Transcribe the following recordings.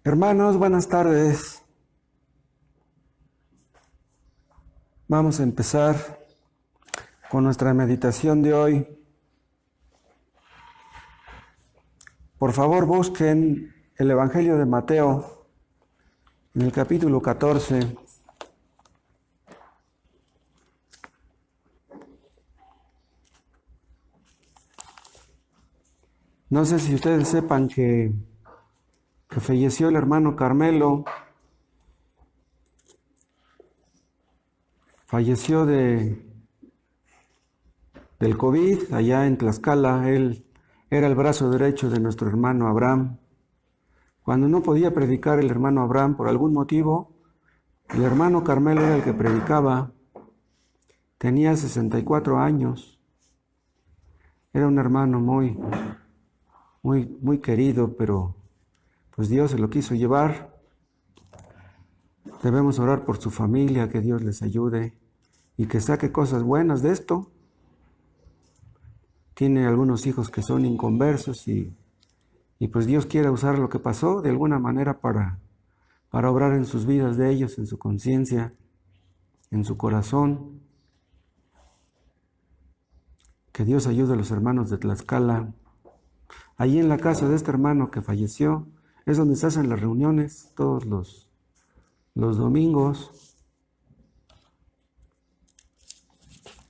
Hermanos, buenas tardes. Vamos a empezar con nuestra meditación de hoy. Por favor, busquen el Evangelio de Mateo en el capítulo 14. No sé si ustedes sepan que falleció el hermano Carmelo. Falleció del COVID allá en Tlaxcala. Él era el brazo derecho de nuestro hermano Abraham. Cuando no podía predicar el hermano Abraham por algún motivo, el hermano Carmelo era el que predicaba. Tenía 64 años. Era un hermano muy querido, pero pues Dios se lo quiso llevar. Debemos orar por su familia, que Dios les ayude y que saque cosas buenas de esto. Tiene algunos hijos que son inconversos y pues Dios quiere usar lo que pasó de alguna manera para obrar en sus vidas de ellos, en su conciencia, en su corazón. Que Dios ayude a los hermanos de Tlaxcala. Allí en la casa de este hermano que falleció es donde se hacen las reuniones todos los domingos.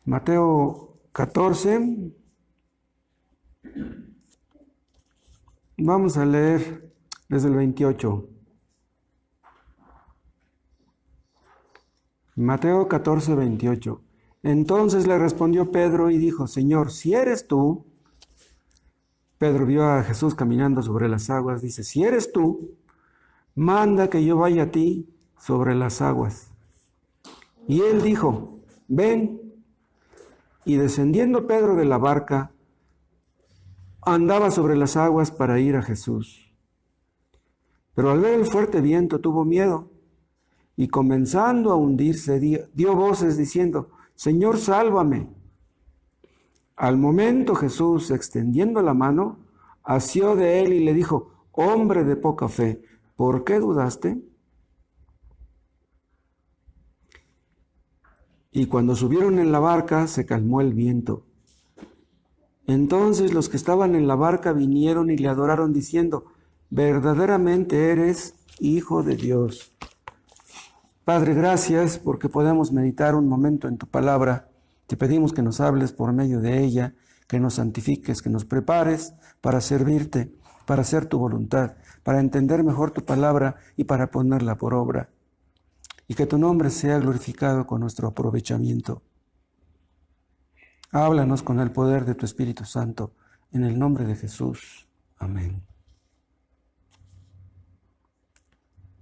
Mateo 14. Vamos a leer desde el 28. Mateo 14, 28. Entonces le respondió Pedro y dijo: Señor, si eres tú. Pedro vio a Jesús caminando sobre las aguas. Dice: si eres tú, manda que yo vaya a ti sobre las aguas. Y él dijo: ven. Y descendiendo Pedro de la barca, andaba sobre las aguas para ir a Jesús. Pero al ver el fuerte viento tuvo miedo, y comenzando a hundirse, dio voces diciendo: Señor, sálvame. Al momento Jesús, extendiendo la mano, asió de él y le dijo: hombre de poca fe, ¿por qué dudaste? Y cuando subieron en la barca, se calmó el viento. Entonces los que estaban en la barca vinieron y le adoraron diciendo: verdaderamente eres Hijo de Dios. Padre, gracias porque podemos meditar un momento en tu palabra. Te pedimos que nos hables por medio de ella, que nos santifiques, que nos prepares para servirte, para hacer tu voluntad, para entender mejor tu palabra y para ponerla por obra. Y que tu nombre sea glorificado con nuestro aprovechamiento. Háblanos con el poder de tu Espíritu Santo, en el nombre de Jesús. Amén.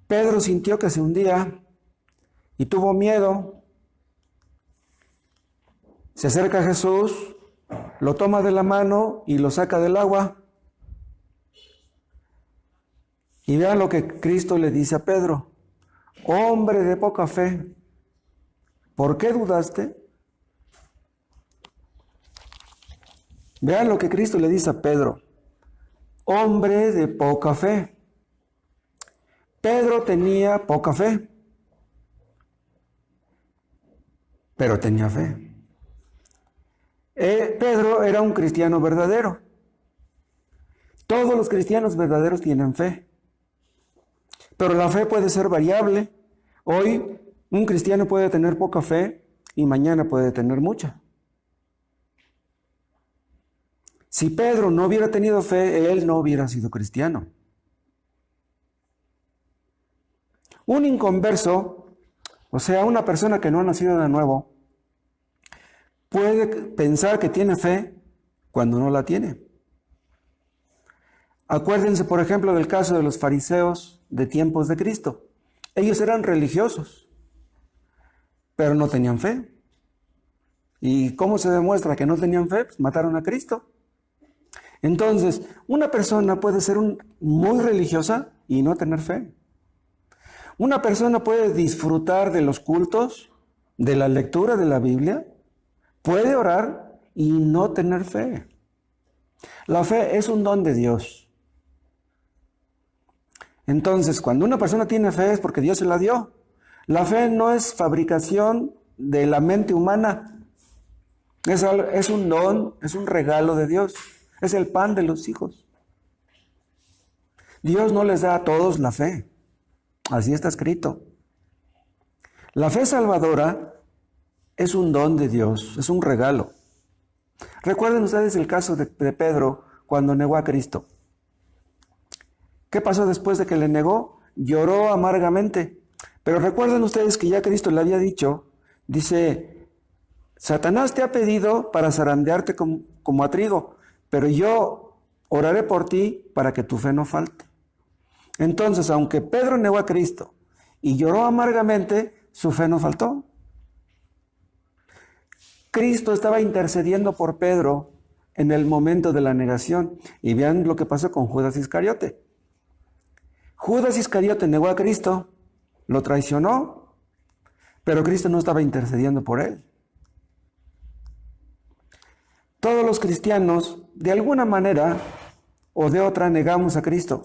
Pedro sintió que se hundía y tuvo miedo. Se acerca a Jesús, lo toma de la mano y lo saca del agua. Y vean lo que Cristo le dice a Pedro: hombre de poca fe, ¿por qué dudaste? Vean lo que Cristo le dice a Pedro: hombre de poca fe. Pedro tenía poca fe, pero tenía fe. Pedro era un cristiano verdadero. Todos los cristianos verdaderos tienen fe, pero la fe puede ser variable. Hoy un cristiano puede tener poca fe y mañana puede tener mucha. Si Pedro no hubiera tenido fe, él no hubiera sido cristiano. Un inconverso, o sea, una persona que no ha nacido de nuevo, puede pensar que tiene fe cuando no la tiene. Acuérdense, por ejemplo, del caso de los fariseos de tiempos de Cristo. Ellos eran religiosos, pero no tenían fe. ¿Y cómo se demuestra que no tenían fe? Pues mataron a Cristo. Entonces, una persona puede ser muy religiosa y no tener fe. Una persona puede disfrutar de los cultos, de la lectura de la Biblia, puede orar y no tener fe. La fe es un don de Dios. Entonces, cuando una persona tiene fe es porque Dios se la dio. La fe no es fabricación de la mente humana. Es un don, es un regalo de Dios. Es el pan de los hijos. Dios no les da a todos la fe. Así está escrito. La fe salvadora es un don de Dios, es un regalo. Recuerden ustedes el caso de Pedro cuando negó a Cristo. ¿Qué pasó después de que le negó? Lloró amargamente. Pero recuerden ustedes que ya Cristo le había dicho, dice, Satanás te ha pedido para zarandearte como a trigo, pero yo oraré por ti para que tu fe no falte. Entonces, aunque Pedro negó a Cristo y lloró amargamente, su fe no faltó. Cristo estaba intercediendo por Pedro en el momento de la negación. Y vean lo que pasó con Judas Iscariote. Judas Iscariote negó a Cristo, lo traicionó, pero Cristo no estaba intercediendo por él. Todos los cristianos, de alguna manera o de otra, negamos a Cristo.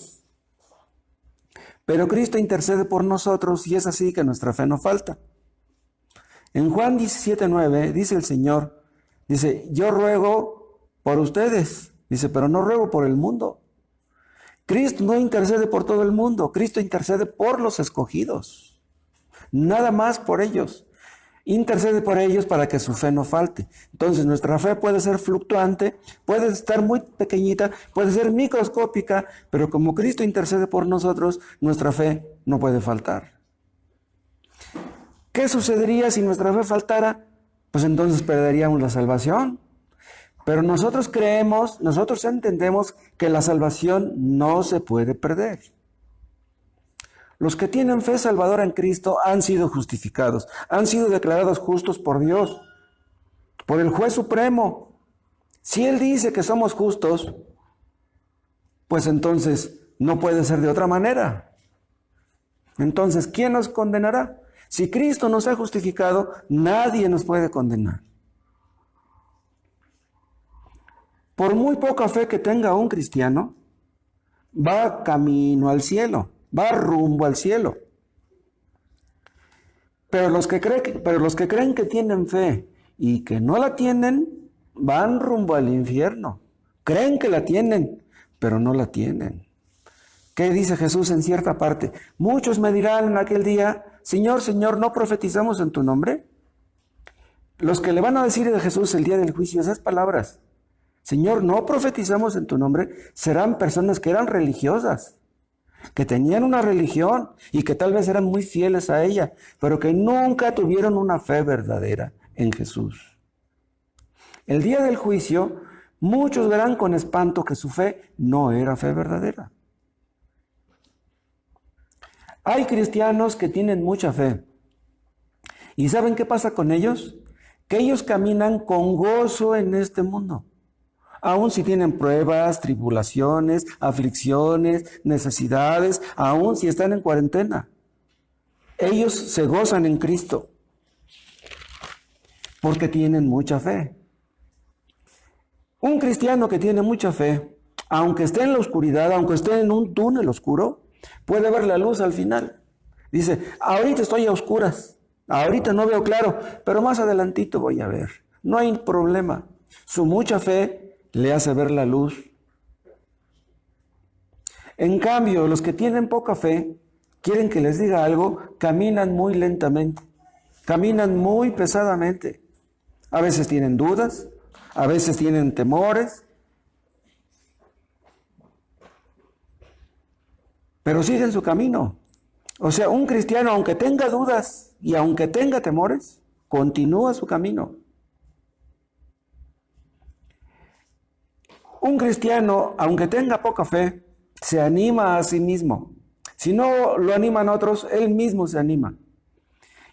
Pero Cristo intercede por nosotros y es así que nuestra fe no falta. En Juan 17:9 dice el Señor, dice, yo ruego por ustedes, dice, pero no ruego por el mundo. Cristo no intercede por todo el mundo, Cristo intercede por los escogidos, nada más por ellos. Intercede por ellos para que su fe no falte. Entonces nuestra fe puede ser fluctuante, puede estar muy pequeñita, puede ser microscópica, pero como Cristo intercede por nosotros, nuestra fe no puede faltar. ¿Qué sucedería si nuestra fe faltara? Pues entonces perderíamos la salvación. Pero nosotros creemos, nosotros entendemos que la salvación no se puede perder. Los que tienen fe salvadora en Cristo han sido justificados, han sido declarados justos por Dios, por el juez supremo. Si Él dice que somos justos, pues entonces no puede ser de otra manera. Entonces, ¿quién nos condenará? Si Cristo nos ha justificado, nadie nos puede condenar. Por muy poca fe que tenga un cristiano, va camino al cielo, va rumbo al cielo. Pero los que creen que tienen fe y que no la tienen, van rumbo al infierno. Creen que la tienen, pero no la tienen. ¿Qué dice Jesús en cierta parte? Muchos me dirán en aquel día, Señor, Señor, ¿no profetizamos en tu nombre? Los que le van a decir a Jesús el día del juicio esas palabras, Señor, ¿no profetizamos en tu nombre? Serán personas que eran religiosas, que tenían una religión y que tal vez eran muy fieles a ella, pero que nunca tuvieron una fe verdadera en Jesús. El día del juicio, muchos verán con espanto que su fe no era fe verdadera. Hay cristianos que tienen mucha fe. ¿Y saben qué pasa con ellos? Que ellos caminan con gozo en este mundo. Aun si tienen pruebas, tribulaciones, aflicciones, necesidades, aun si están en cuarentena. Ellos se gozan en Cristo porque tienen mucha fe. Un cristiano que tiene mucha fe, aunque esté en la oscuridad, aunque esté en un túnel oscuro, puede ver la luz al final. Dice, ahorita estoy a oscuras, ahorita no veo claro, pero más adelantito voy a ver. No hay problema. Su mucha fe le hace ver la luz. En cambio, los que tienen poca fe, quieren que les diga algo, caminan muy lentamente, caminan muy pesadamente. A veces tienen dudas, a veces tienen temores, pero siguen su camino. O sea, un cristiano, aunque tenga dudas y aunque tenga temores, continúa su camino. Un cristiano, aunque tenga poca fe, se anima a sí mismo. Si no lo animan otros, él mismo se anima.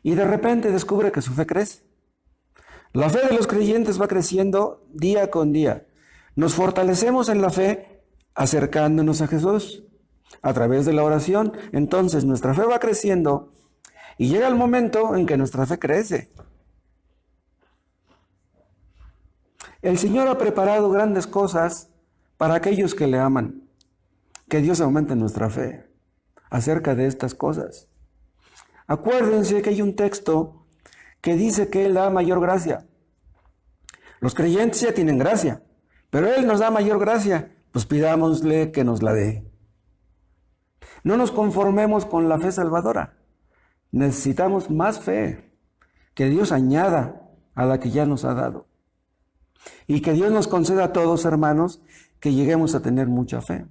Y de repente descubre que su fe crece. La fe de los creyentes va creciendo día con día. Nos fortalecemos en la fe acercándonos a Jesús a través de la oración. Entonces nuestra fe va creciendo y llega el momento en que nuestra fe crece. El Señor ha preparado grandes cosas para aquellos que le aman. Que Dios aumente nuestra fe. acerca de estas cosas. Acuérdense que hay un texto que dice que Él da mayor gracia. Los creyentes ya tienen gracia, pero Él nos da mayor gracia, pues pidámosle que nos la dé. No nos conformemos con la fe salvadora. Necesitamos más fe, que Dios añada a la que ya nos ha dado. Y que Dios nos conceda a todos, hermanos, que lleguemos a tener mucha fe.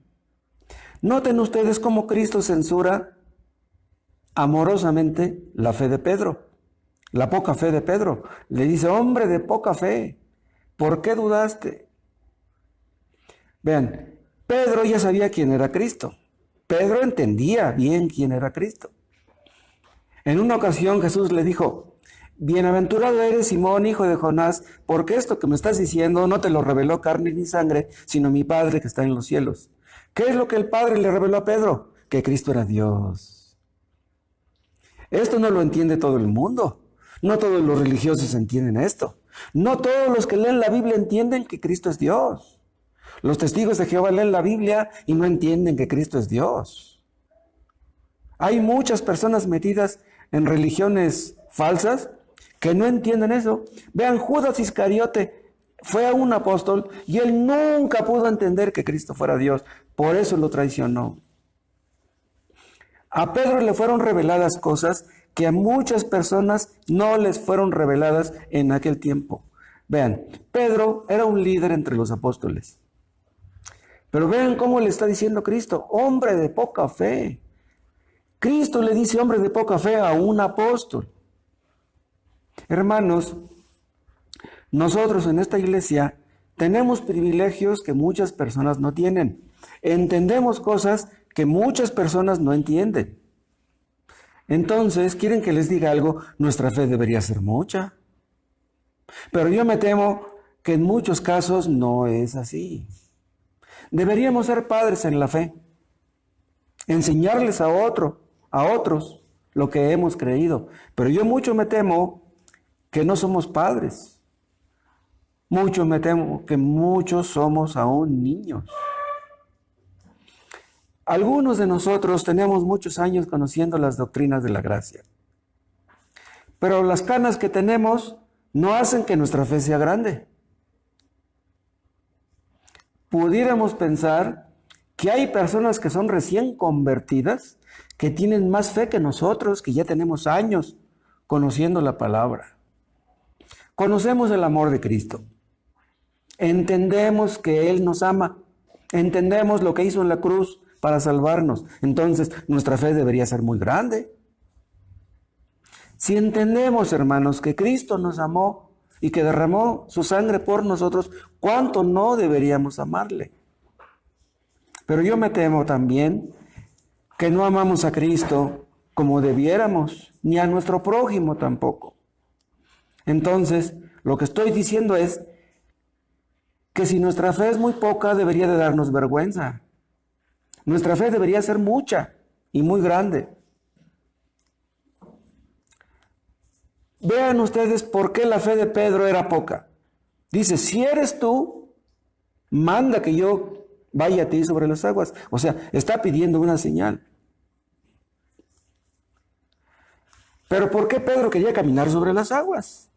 Noten ustedes cómo Cristo censura amorosamente la fe de Pedro, la poca fe de Pedro. Le dice, hombre de poca fe, ¿por qué dudaste? Vean, Pedro ya sabía quién era Cristo. Pedro entendía bien quién era Cristo. En una ocasión Jesús le dijo, bienaventurado eres Simón, hijo de Jonás, porque esto que me estás diciendo no te lo reveló carne ni sangre, sino mi Padre que está en los cielos. ¿Qué es lo que el Padre le reveló a Pedro? Que Cristo era Dios. Esto no lo entiende todo el mundo. No todos los religiosos entienden esto. No todos los que leen la Biblia entienden que Cristo es Dios. Los testigos de Jehová leen la Biblia y no entienden que Cristo es Dios. Hay muchas personas metidas en religiones falsas que no entienden eso. Vean, Judas Iscariote fue un apóstol y él nunca pudo entender que Cristo fuera Dios. Por eso lo traicionó. A Pedro le fueron reveladas cosas que a muchas personas no les fueron reveladas en aquel tiempo. Vean, Pedro era un líder entre los apóstoles. Pero vean cómo le está diciendo Cristo, hombre de poca fe. Cristo le dice hombre de poca fe a un apóstol. Hermanos, nosotros en esta iglesia tenemos privilegios que muchas personas no tienen. Entendemos cosas que muchas personas no entienden. Entonces, ¿quieren que les diga algo? Nuestra fe debería ser mucha. Pero yo me temo que en muchos casos no es así. Deberíamos ser padres en la fe. Enseñarles a otros lo que hemos creído. Pero yo mucho me temo que no somos padres. Mucho me temo que muchos somos aún niños. Algunos de nosotros tenemos muchos años conociendo las doctrinas de la gracia. Pero las canas que tenemos no hacen que nuestra fe sea grande. Pudiéramos pensar que hay personas que son recién convertidas, que tienen más fe que nosotros, que ya tenemos años conociendo la palabra. Conocemos el amor de Cristo. Entendemos que Él nos ama. Entendemos lo que hizo en la cruz para salvarnos. Entonces, nuestra fe debería ser muy grande. Si entendemos, hermanos, que Cristo nos amó y que derramó su sangre por nosotros, ¿cuánto no deberíamos amarle? Pero yo me temo también que no amamos a Cristo como debiéramos, ni a nuestro prójimo tampoco. Entonces, lo que estoy diciendo es que si nuestra fe es muy poca, debería de darnos vergüenza. Nuestra fe debería ser mucha y muy grande. Vean ustedes por qué la fe de Pedro era poca. Dice, si eres tú, manda que yo vaya a ti sobre las aguas. O sea, está pidiendo una señal. Pero ¿por qué Pedro quería caminar sobre las aguas?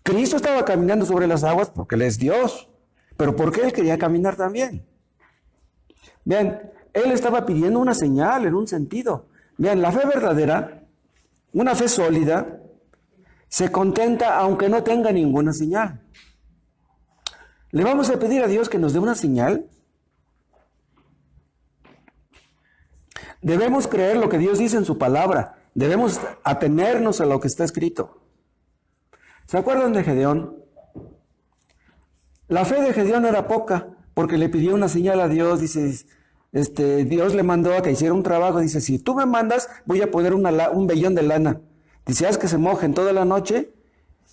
Cristo estaba caminando sobre las aguas porque Él es Dios. Pero ¿por qué Él quería caminar también? Vean, Él estaba pidiendo una señal en un sentido. Vean, la fe verdadera, una fe sólida, se contenta aunque no tenga ninguna señal. ¿Le vamos a pedir a Dios que nos dé una señal? Debemos creer lo que Dios dice en su palabra. Debemos atenernos a lo que está escrito. ¿Se acuerdan de Gedeón? La fe de Gedeón era poca porque le pidió una señal a Dios. Dice, Dios le mandó a que hiciera un trabajo. Dice, si tú me mandas, voy a poner un vellón de lana. Dice, haz que se mojen toda la noche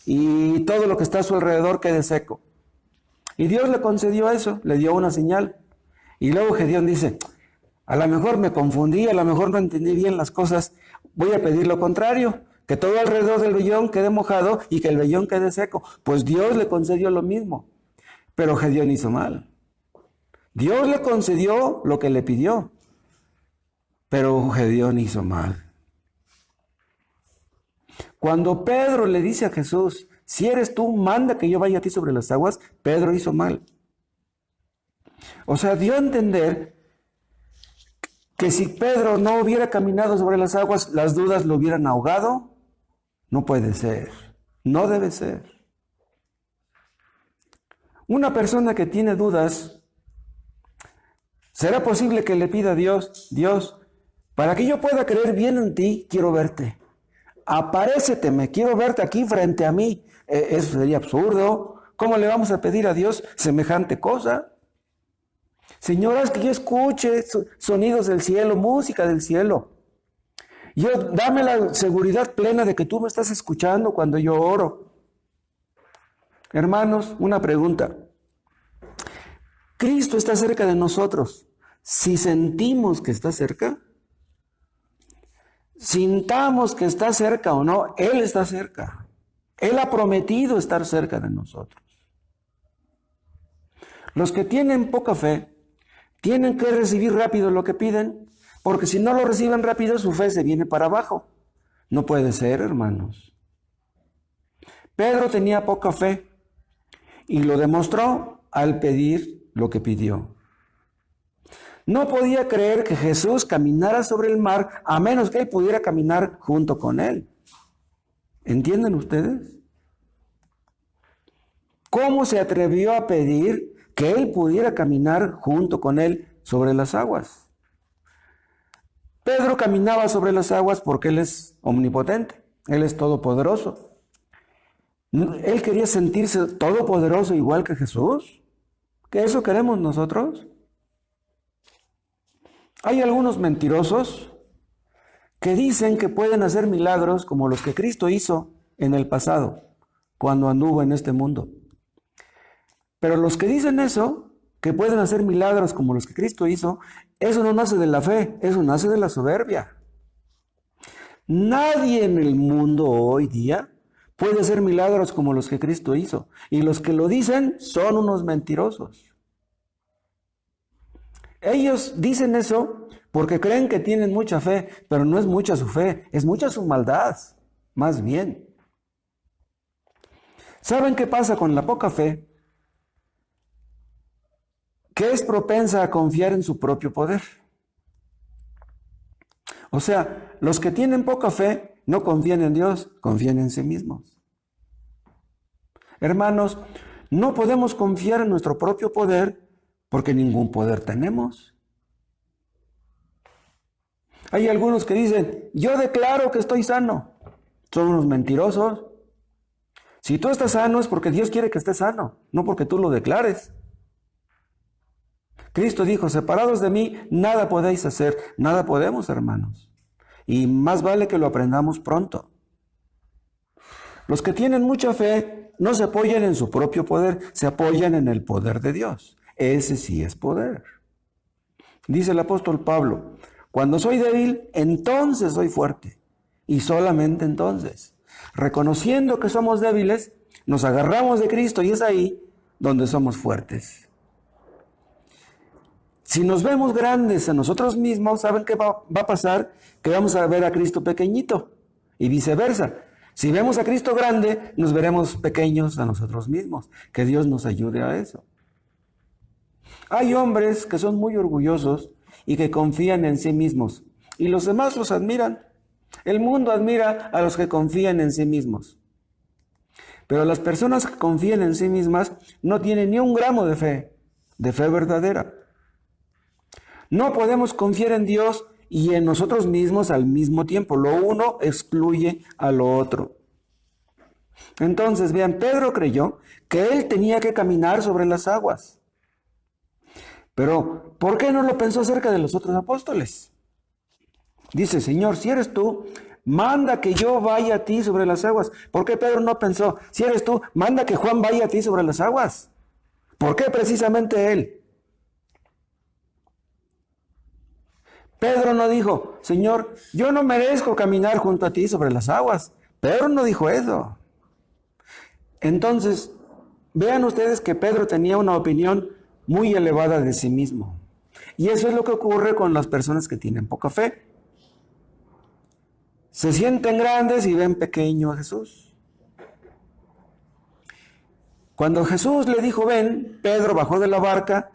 y todo lo que está a su alrededor quede seco. Y Dios le concedió eso, le dio una señal. Y luego Gedeón dice, a lo mejor me confundí, a lo mejor no entendí bien las cosas, voy a pedir lo contrario, que todo alrededor del vellón quede mojado y que el vellón quede seco. Pues Dios le concedió lo mismo, pero Gedeón hizo mal. Dios le concedió lo que le pidió, pero Gedeón hizo mal. Cuando Pedro le dice a Jesús, si eres tú, manda que yo vaya a ti sobre las aguas, Pedro hizo mal. O sea, dio a entender que si Pedro no hubiera caminado sobre las aguas, las dudas lo hubieran ahogado. No puede ser, no debe ser. Una persona que tiene dudas, ¿será posible que le pida a Dios, Dios, para que yo pueda creer bien en ti, quiero verte? Aparécete, me quiero verte aquí frente a mí. Eso sería absurdo. ¿Cómo le vamos a pedir a Dios semejante cosa? Señor, haz que yo escuche sonidos del cielo, música del cielo. Dame la seguridad plena de que tú me estás escuchando cuando yo oro. Hermanos, una pregunta. ¿Cristo está cerca de nosotros? Si sentimos que está cerca, sintamos que está cerca o no, Él está cerca. Él ha prometido estar cerca de nosotros. Los que tienen poca fe tienen que recibir rápido lo que piden, porque si no lo reciben rápido, su fe se viene para abajo. No puede ser, hermanos. Pedro tenía poca fe y lo demostró al pedir lo que pidió. No podía creer que Jesús caminara sobre el mar a menos que él pudiera caminar junto con él. ¿Entienden ustedes? ¿Cómo se atrevió a pedir que él pudiera caminar junto con él sobre las aguas? Pedro caminaba sobre las aguas porque él es omnipotente, él es todopoderoso. Él quería sentirse todopoderoso igual que Jesús. ¿Que eso queremos nosotros? Hay algunos mentirosos que dicen que pueden hacer milagros como los que Cristo hizo en el pasado, cuando anduvo en este mundo. Pero los que dicen eso, que pueden hacer milagros como los que Cristo hizo, eso no nace de la fe, eso nace de la soberbia. Nadie en el mundo hoy día puede hacer milagros como los que Cristo hizo. Y los que lo dicen son unos mentirosos. Ellos dicen eso porque creen que tienen mucha fe, pero no es mucha su fe, es mucha su maldad, más bien. ¿Saben qué pasa con la poca fe? Que es propensa a confiar en su propio poder. O sea, los que tienen poca fe no confían en Dios, confían en sí mismos. Hermanos, no podemos confiar en nuestro propio poder porque ningún poder tenemos. Hay algunos que dicen, yo declaro que estoy sano. Son unos mentirosos. Si tú estás sano es porque Dios quiere que estés sano, no porque tú lo declares. Cristo dijo, separados de mí, nada podéis hacer, nada podemos, hermanos. Y más vale que lo aprendamos pronto. Los que tienen mucha fe no se apoyan en su propio poder, se apoyan en el poder de Dios. Ese sí es poder. Dice el apóstol Pablo, cuando soy débil, entonces soy fuerte. Y solamente entonces. Reconociendo que somos débiles, nos agarramos de Cristo y es ahí donde somos fuertes. Si nos vemos grandes a nosotros mismos, ¿saben qué va a pasar? Que vamos a ver a Cristo pequeñito y viceversa. Si vemos a Cristo grande, nos veremos pequeños a nosotros mismos. Que Dios nos ayude a eso. Hay hombres que son muy orgullosos y que confían en sí mismos. Y los demás los admiran. El mundo admira a los que confían en sí mismos. Pero las personas que confían en sí mismas no tienen ni un gramo de fe verdadera. No podemos confiar en Dios y en nosotros mismos al mismo tiempo. Lo uno excluye a lo otro. Entonces, vean, Pedro creyó que él tenía que caminar sobre las aguas. Pero, ¿por qué no lo pensó acerca de los otros apóstoles? Dice, Señor, si eres tú, manda que yo vaya a ti sobre las aguas. ¿Por qué Pedro no pensó, si eres tú, manda que Juan vaya a ti sobre las aguas? ¿Por qué precisamente él? Pedro no dijo, Señor, yo no merezco caminar junto a ti sobre las aguas. Pedro no dijo eso. Entonces, vean ustedes que Pedro tenía una opinión muy elevada de sí mismo. Y eso es lo que ocurre con las personas que tienen poca fe. Se sienten grandes y ven pequeño a Jesús. Cuando Jesús le dijo, ven, Pedro bajó de la barca,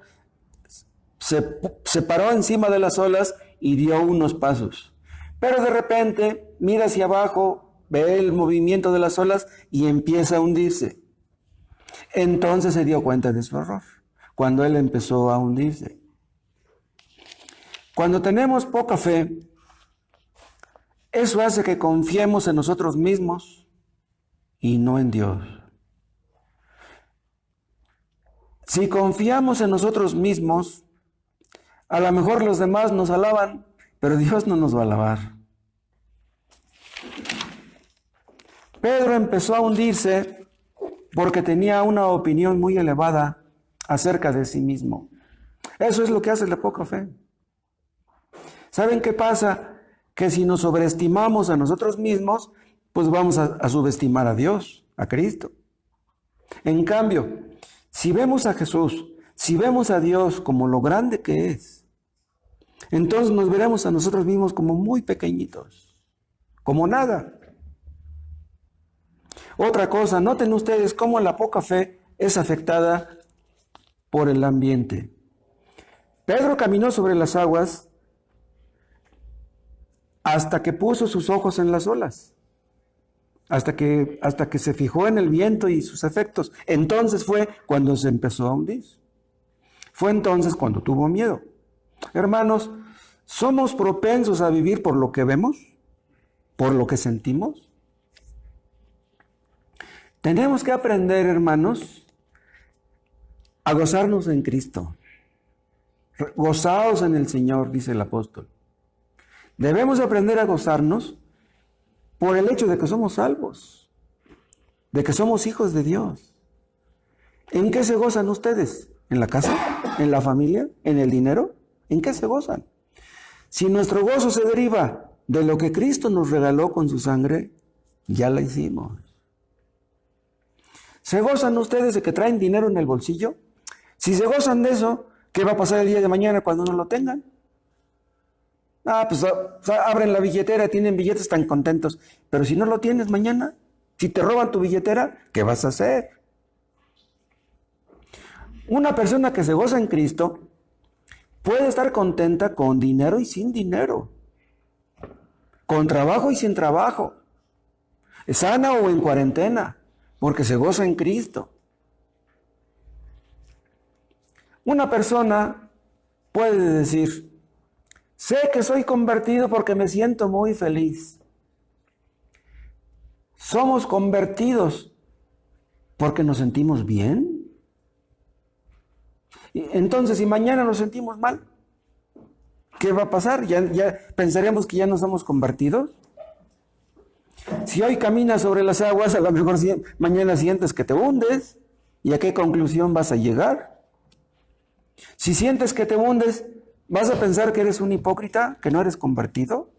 se paró encima de las olas y dio unos pasos. Pero de repente mira hacia abajo, ve el movimiento de las olas y empieza a hundirse. Entonces se dio cuenta de su error, cuando él empezó a hundirse. Cuando tenemos poca fe, eso hace que confiemos en nosotros mismos y no en Dios. Si confiamos en nosotros mismos, a lo mejor los demás nos alaban, pero Dios no nos va a alabar. Pedro empezó a hundirse porque tenía una opinión muy elevada acerca de sí mismo. Eso es lo que hace la poca fe. ¿Saben qué pasa? Que si nos sobreestimamos a nosotros mismos, pues vamos a subestimar a Dios, a Cristo. En cambio, si vemos a Jesús, si vemos a Dios como lo grande que es, entonces nos veremos a nosotros mismos como muy pequeñitos, como nada. Otra cosa, noten ustedes cómo la poca fe es afectada por el ambiente. Pedro caminó sobre las aguas hasta que puso sus ojos en las olas, hasta que se fijó en el viento y sus efectos. Entonces fue cuando se empezó a hundir. Fue entonces cuando tuvo miedo. Hermanos, ¿somos propensos a vivir por lo que vemos? ¿Por lo que sentimos? Tenemos que aprender, hermanos, a gozarnos en Cristo. Gozaos en el Señor, dice el apóstol. Debemos aprender a gozarnos por el hecho de que somos salvos, de que somos hijos de Dios. ¿En qué se gozan ustedes? ¿En la casa? ¿En la familia? ¿En el dinero? ¿En qué se gozan? Si nuestro gozo se deriva de lo que Cristo nos regaló con su sangre, ya la hicimos. ¿Se gozan ustedes de que traen dinero en el bolsillo? Si se gozan de eso, ¿qué va a pasar el día de mañana cuando no lo tengan? Pues abren la billetera, tienen billetes tan contentos. Pero si no lo tienes mañana, si te roban tu billetera, ¿qué vas a hacer? Una persona que se goza en Cristo puede estar contenta con dinero y sin dinero, con trabajo y sin trabajo, sana o en cuarentena, porque se goza en Cristo. Una persona puede decir, sé que soy convertido porque me siento muy feliz. ¿Somos convertidos porque nos sentimos bien? Entonces, si mañana nos sentimos mal, ¿qué va a pasar? ¿Ya pensaremos que ya no somos convertidos? Si hoy caminas sobre las aguas, a lo mejor mañana sientes que te hundes. ¿Y a qué conclusión vas a llegar? Si sientes que te hundes, ¿vas a pensar que eres un hipócrita, que no eres convertido?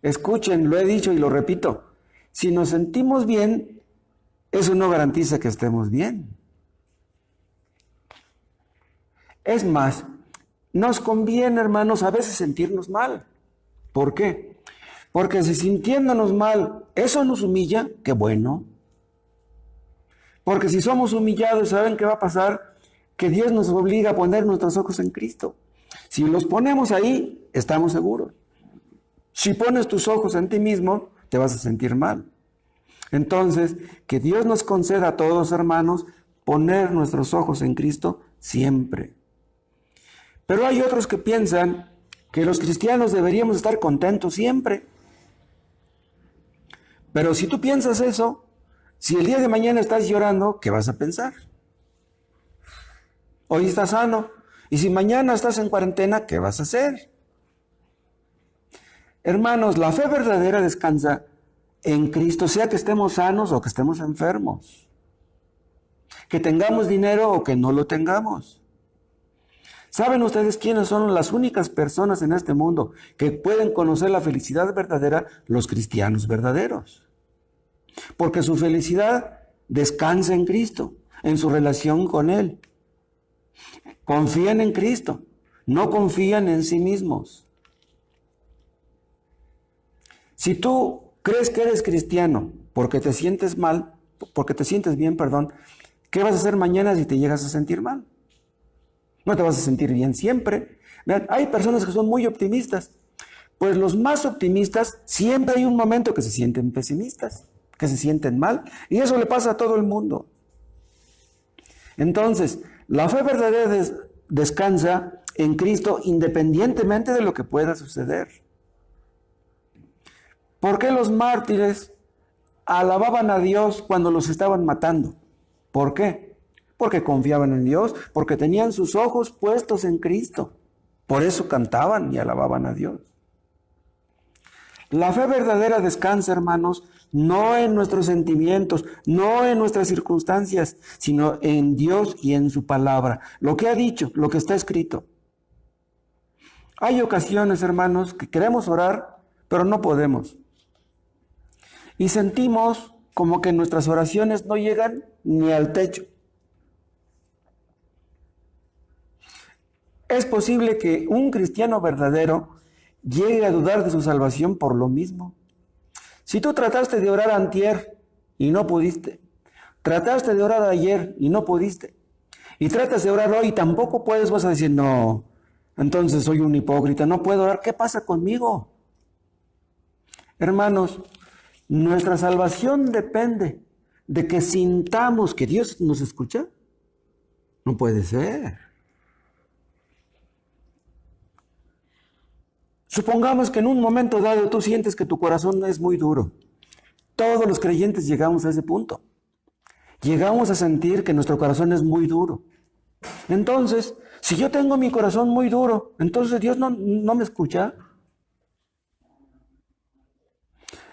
Escuchen, lo he dicho y lo repito. Si nos sentimos bien, eso no garantiza que estemos bien. Es más, nos conviene, hermanos, a veces sentirnos mal. ¿Por qué? Porque si sintiéndonos mal, eso nos humilla, qué bueno. Porque si somos humillados, ¿saben qué va a pasar? Que Dios nos obliga a poner nuestros ojos en Cristo. Si los ponemos ahí, estamos seguros. Si pones tus ojos en ti mismo, te vas a sentir mal. Entonces, que Dios nos conceda a todos, hermanos, poner nuestros ojos en Cristo siempre. Pero hay otros que piensan que los cristianos deberíamos estar contentos siempre. Pero si tú piensas eso, si el día de mañana estás llorando, ¿qué vas a pensar? Hoy estás sano. Y si mañana estás en cuarentena, ¿qué vas a hacer? Hermanos, la fe verdadera descansa en Cristo, sea que estemos sanos o que estemos enfermos. Que tengamos dinero o que no lo tengamos. ¿Saben ustedes quiénes son las únicas personas en este mundo que pueden conocer la felicidad verdadera? Los cristianos verdaderos. Porque su felicidad descansa en Cristo, en su relación con Él. Confían en Cristo. no confían en sí mismos. Si tú crees que eres cristiano porque te sientes mal, porque te sientes bien, perdón, ¿qué vas a hacer mañana si te llegas a sentir mal? No te vas a sentir bien siempre. Vean, hay personas que son muy optimistas. Pues los más optimistas siempre hay un momento que se sienten pesimistas, que se sienten mal, y eso le pasa a todo el mundo. Entonces, la fe verdadera descansa en Cristo independientemente de lo que pueda suceder. ¿Por qué los mártires alababan a Dios cuando los estaban matando? ¿Por qué? Porque confiaban en Dios, porque tenían sus ojos puestos en Cristo. Por eso cantaban y alababan a Dios. La fe verdadera descansa, hermanos, no en nuestros sentimientos, no en nuestras circunstancias, sino en Dios y en su palabra. Lo que ha dicho, lo que está escrito. Hay ocasiones, hermanos, que queremos orar, pero no podemos. Y sentimos como que nuestras oraciones no llegan ni al techo. Es posible que un cristiano verdadero llegue a dudar de su salvación por lo mismo. Si tú trataste de orar antier y no pudiste, trataste de orar ayer y no pudiste, y tratas de orar hoy y tampoco puedes, vas a decir, no, entonces soy un hipócrita, no puedo orar, ¿qué pasa conmigo? Hermanos, nuestra salvación depende de que sintamos que Dios nos escucha. No puede ser. Supongamos que en un momento dado tú sientes que tu corazón es muy duro. Todos los creyentes llegamos a ese punto. Llegamos a sentir que nuestro corazón es muy duro. Entonces, si yo tengo mi corazón muy duro, entonces Dios no me escucha.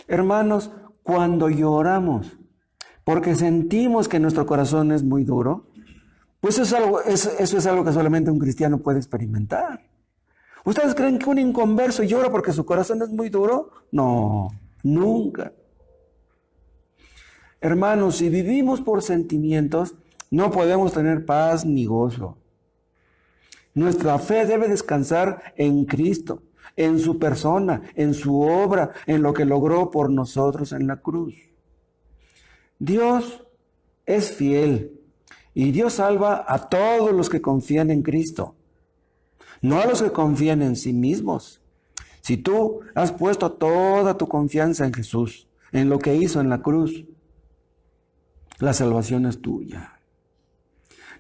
Hermanos, cuando lloramos porque sentimos que nuestro corazón es muy duro, pues eso es algo que solamente un cristiano puede experimentar. ¿Ustedes creen que un inconverso llora porque su corazón es muy duro? No, nunca. Hermanos, si vivimos por sentimientos, no podemos tener paz ni gozo. Nuestra fe debe descansar en Cristo, en su persona, en su obra, en lo que logró por nosotros en la cruz. Dios es fiel y Dios salva a todos los que confían en Cristo, no a los que confían en sí mismos. Si tú has puesto toda tu confianza en Jesús, en lo que hizo en la cruz, la salvación es tuya.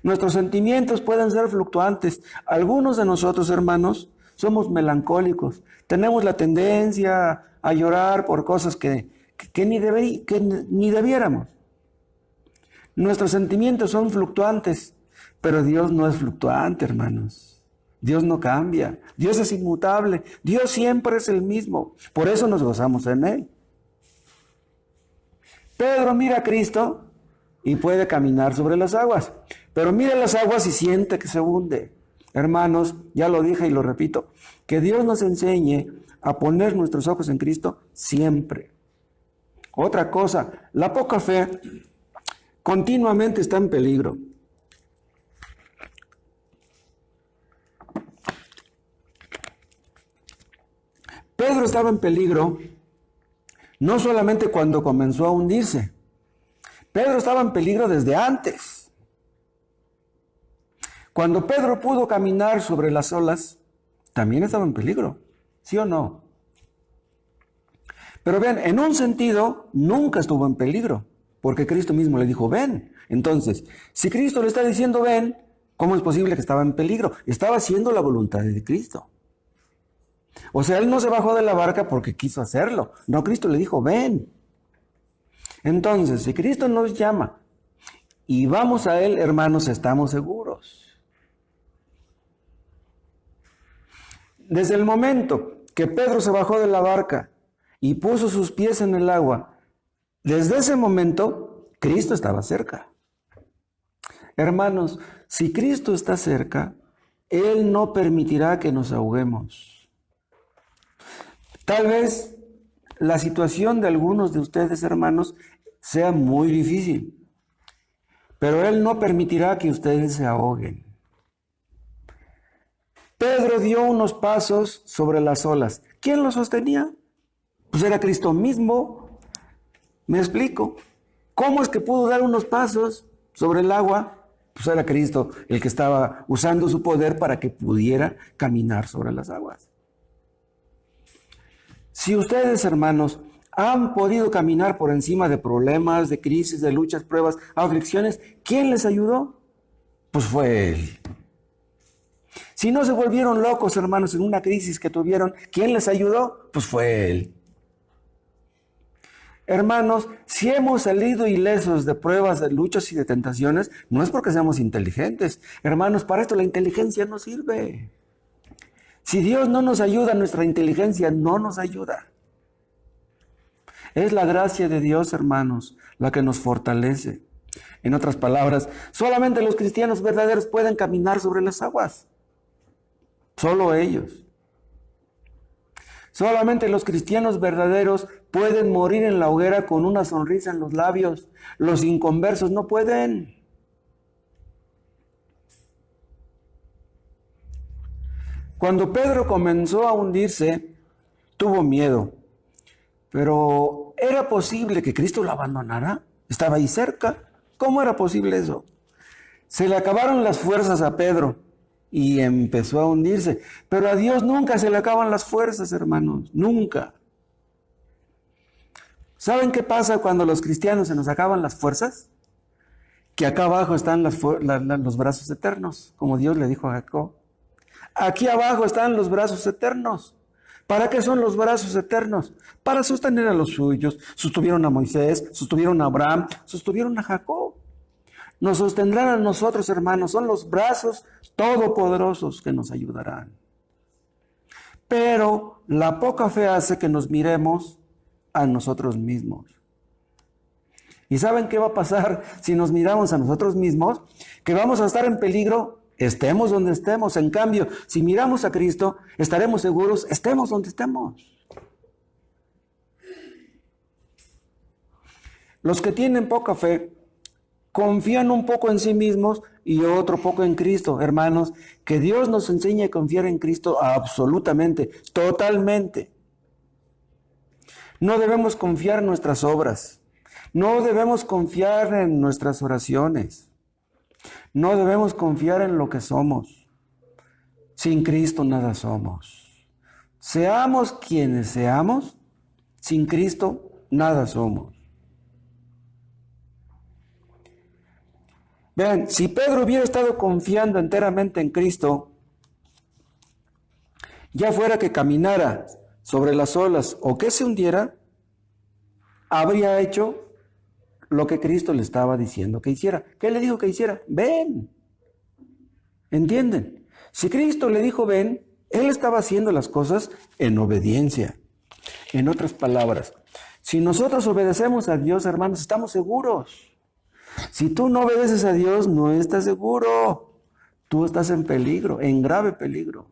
Nuestros sentimientos pueden ser fluctuantes. Algunos de nosotros, hermanos, somos melancólicos. Tenemos la tendencia a llorar por cosas que ni debiéramos. Nuestros sentimientos son fluctuantes, pero Dios no es fluctuante, hermanos. Dios no cambia. Dios es inmutable. Dios siempre es el mismo. Por eso nos gozamos en Él. Pedro mira a Cristo y puede caminar sobre las aguas, pero mira las aguas y siente que se hunde. Hermanos, ya lo dije y lo repito, que Dios nos enseñe a poner nuestros ojos en Cristo siempre. Otra cosa, la poca fe continuamente está en peligro. Pedro estaba en peligro no solamente cuando comenzó a hundirse. Pedro estaba en peligro desde antes. Cuando Pedro pudo caminar sobre las olas, también estaba en peligro, ¿sí o no? Pero vean, en un sentido, nunca estuvo en peligro, porque Cristo mismo le dijo, ven. Entonces, si Cristo le está diciendo, ven, ¿cómo es posible que estaba en peligro? Estaba haciendo la voluntad de Cristo. O sea, él no se bajó de la barca porque quiso hacerlo. No, Cristo le dijo, ven. Entonces, si Cristo nos llama y vamos a Él, hermanos, estamos seguros. Desde el momento que Pedro se bajó de la barca y puso sus pies en el agua, desde ese momento, Cristo estaba cerca. Hermanos, si Cristo está cerca, Él no permitirá que nos ahoguemos. Tal vez la situación de algunos de ustedes, hermanos, sea muy difícil, pero Él no permitirá que ustedes se ahoguen. Pedro dio unos pasos sobre las olas. ¿Quién lo sostenía? Pues era Cristo mismo. ¿Me explico? ¿Cómo es que pudo dar unos pasos sobre el agua? Pues era Cristo el que estaba usando su poder para que pudiera caminar sobre las aguas. Si ustedes, hermanos, han podido caminar por encima de problemas, de crisis, de luchas, pruebas, aflicciones, ¿quién les ayudó? Pues fue Él. Si no se volvieron locos, hermanos, en una crisis que tuvieron, ¿quién les ayudó? Pues fue Él. Hermanos, si hemos salido ilesos de pruebas, de luchas y de tentaciones, no es porque seamos inteligentes. Hermanos, para esto la inteligencia no sirve. Si Dios no nos ayuda, nuestra inteligencia no nos ayuda. Es la gracia de Dios, hermanos, la que nos fortalece. En otras palabras, solamente los cristianos verdaderos pueden caminar sobre las aguas. Solo ellos. Solamente los cristianos verdaderos pueden morir en la hoguera con una sonrisa en los labios. Los inconversos no pueden. Cuando Pedro comenzó a hundirse, tuvo miedo. Pero ¿era posible que Cristo lo abandonara? Estaba ahí cerca. ¿Cómo era posible eso? Se le acabaron las fuerzas a Pedro y empezó a hundirse. Pero a Dios nunca se le acaban las fuerzas, hermanos. Nunca. ¿Saben qué pasa cuando los cristianos se nos acaban las fuerzas? Que acá abajo están los brazos eternos, como Dios le dijo a Jacob. Aquí abajo están los brazos eternos. ¿Para qué son los brazos eternos? Para sostener a los suyos. Sostuvieron a Moisés, sostuvieron a Abraham, sostuvieron a Jacob. Nos sostendrán a nosotros, hermanos. Son los brazos todopoderosos que nos ayudarán. Pero la poca fe hace que nos miremos a nosotros mismos. ¿Y saben qué va a pasar si nos miramos a nosotros mismos? Que vamos a estar en peligro, estemos donde estemos. En cambio, si miramos a Cristo, estaremos seguros, estemos donde estemos. Los que tienen poca fe confían un poco en sí mismos y otro poco en Cristo. Hermanos, que Dios nos enseñe a confiar en Cristo absolutamente, totalmente. No debemos confiar en nuestras obras. No debemos confiar en nuestras oraciones. No debemos confiar en lo que somos. Sin Cristo nada somos. Seamos quienes seamos, sin Cristo nada somos. Vean, si Pedro hubiera estado confiando enteramente en Cristo, ya fuera que caminara sobre las olas o que se hundiera, habría hecho lo que Cristo le estaba diciendo que hiciera. ¿Qué le dijo que hiciera? Ven. ¿Entienden? Si Cristo le dijo ven, Él estaba haciendo las cosas en obediencia. En otras palabras, si nosotros obedecemos a Dios, hermanos, estamos seguros. Si tú no obedeces a Dios, no estás seguro. Tú estás en peligro, en grave peligro.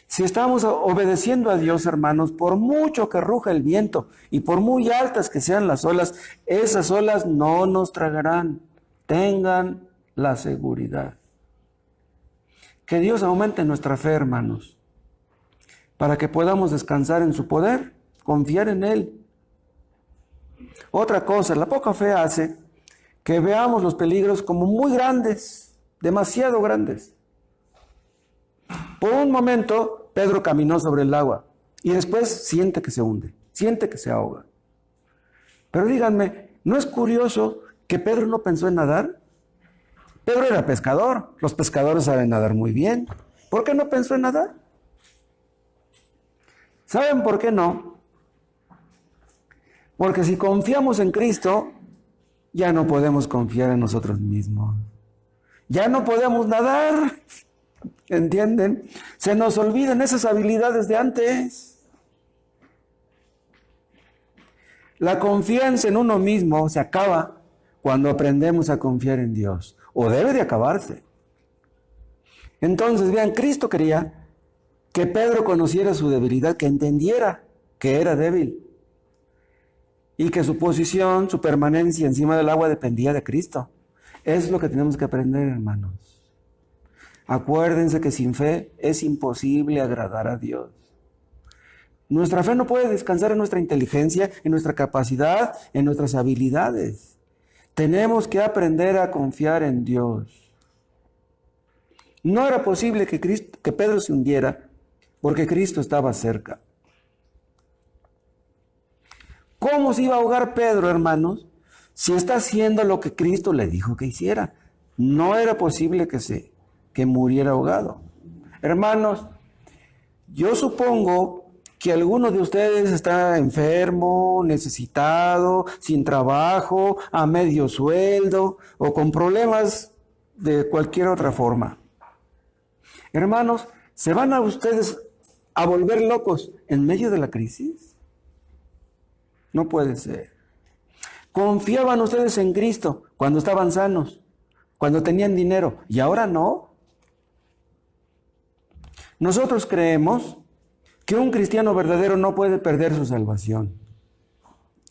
Si estamos obedeciendo a Dios, hermanos, por mucho que ruja el viento y por muy altas que sean las olas, esas olas no nos tragarán. Tengan la seguridad. Que Dios aumente nuestra fe, hermanos, para que podamos descansar en su poder, confiar en Él. Otra cosa, la poca fe hace que veamos los peligros como muy grandes, demasiado grandes. Por un momento, Pedro caminó sobre el agua y después siente que se hunde, siente que se ahoga. Pero díganme, ¿no es curioso que Pedro no pensó en nadar? Pedro era pescador, los pescadores saben nadar muy bien. ¿Por qué no pensó en nadar? ¿Saben por qué no? Porque si confiamos en Cristo, ya no podemos confiar en nosotros mismos. Ya no podemos nadar. ¿Entienden? Se nos olvidan esas habilidades de antes. La confianza en uno mismo se acaba cuando aprendemos a confiar en Dios. O debe de acabarse. Entonces, vean, Cristo quería que Pedro conociera su debilidad, que entendiera que era débil. Y que su posición, su permanencia encima del agua dependía de Cristo. Es lo que tenemos que aprender, hermanos. Acuérdense que sin fe es imposible agradar a Dios. Nuestra fe no puede descansar en nuestra inteligencia, en nuestra capacidad, en nuestras habilidades. Tenemos que aprender a confiar en Dios. No era posible que Pedro se hundiera porque Cristo estaba cerca. ¿Cómo se iba a ahogar Pedro, hermanos, si está haciendo lo que Cristo le dijo que hiciera? No era posible que muriera ahogado. Hermanos, yo supongo que alguno de ustedes está enfermo, necesitado, sin trabajo, a medio sueldo o con problemas de cualquier otra forma. Hermanos, ¿se van a ustedes a volver locos en medio de la crisis? No puede ser. ¿Confiaban ustedes en Cristo cuando estaban sanos, cuando tenían dinero, y ahora no? Nosotros creemos que un cristiano verdadero no puede perder su salvación.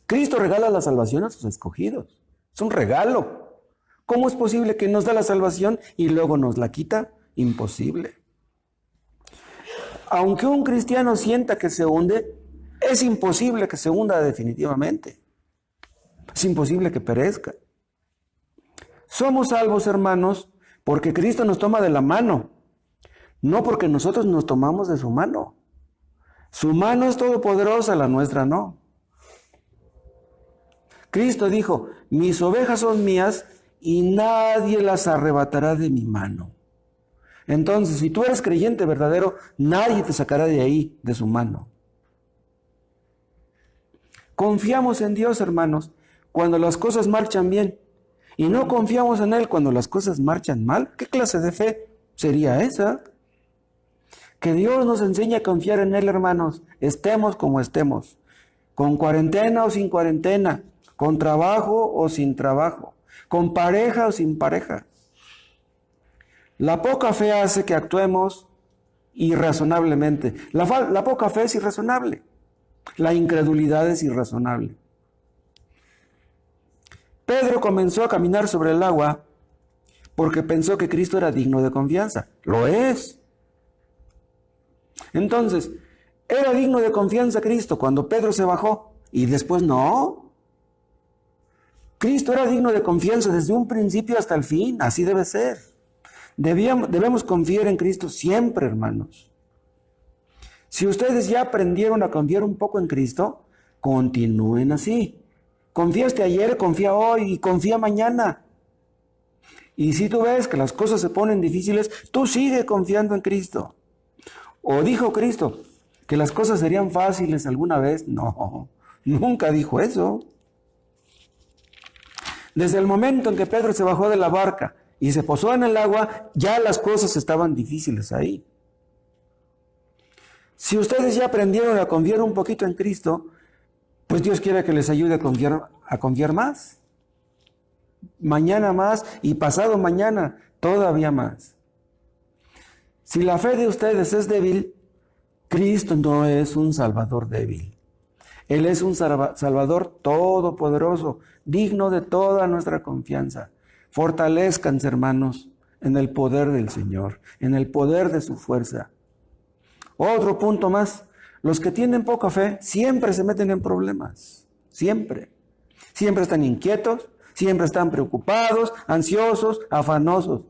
Cristo regala la salvación a sus escogidos. Es un regalo. ¿Cómo es posible que nos da la salvación y luego nos la quita? Imposible. Aunque un cristiano sienta que se hunde, es imposible que se hunda definitivamente. Es imposible que perezca. Somos salvos, hermanos, porque Cristo nos toma de la mano, no porque nosotros nos tomamos de su mano. Su mano es todopoderosa, la nuestra no. Cristo dijo, mis ovejas son mías y nadie las arrebatará de mi mano. Entonces, si tú eres creyente verdadero, nadie te sacará de ahí, de su mano. Confiamos en Dios, hermanos, cuando las cosas marchan bien. Y no confiamos en Él cuando las cosas marchan mal. ¿Qué clase de fe sería esa? Que Dios nos enseñe a confiar en Él, hermanos, estemos como estemos, con cuarentena o sin cuarentena, con trabajo o sin trabajo, con pareja o sin pareja. La poca fe hace que actuemos irrazonablemente. La poca fe es irrazonable. La incredulidad es irrazonable. Pedro comenzó a caminar sobre el agua porque pensó que Cristo era digno de confianza. Lo es. Entonces, ¿era digno de confianza Cristo cuando Pedro se bajó y después no? Cristo era digno de confianza desde un principio hasta el fin, así debe ser. Debemos confiar en Cristo siempre, hermanos. Si ustedes ya aprendieron a confiar un poco en Cristo, continúen así. Confiaste ayer, confía hoy y confía mañana. Y si tú ves que las cosas se ponen difíciles, tú sigue confiando en Cristo. ¿O dijo Cristo que las cosas serían fáciles alguna vez? No, nunca dijo eso. Desde el momento en que Pedro se bajó de la barca y se posó en el agua, ya las cosas estaban difíciles ahí. Si ustedes ya aprendieron a confiar un poquito en Cristo, pues Dios quiere que les ayude a confiar más. Mañana más y pasado mañana todavía más. Si la fe de ustedes es débil, Cristo no es un Salvador débil. Él es un Salvador todopoderoso, digno de toda nuestra confianza. Fortalezcanse, hermanos, en el poder del Señor, en el poder de su fuerza. Otro punto más. Los que tienen poca fe siempre se meten en problemas. Siempre. Siempre están inquietos, siempre están preocupados, ansiosos, afanosos.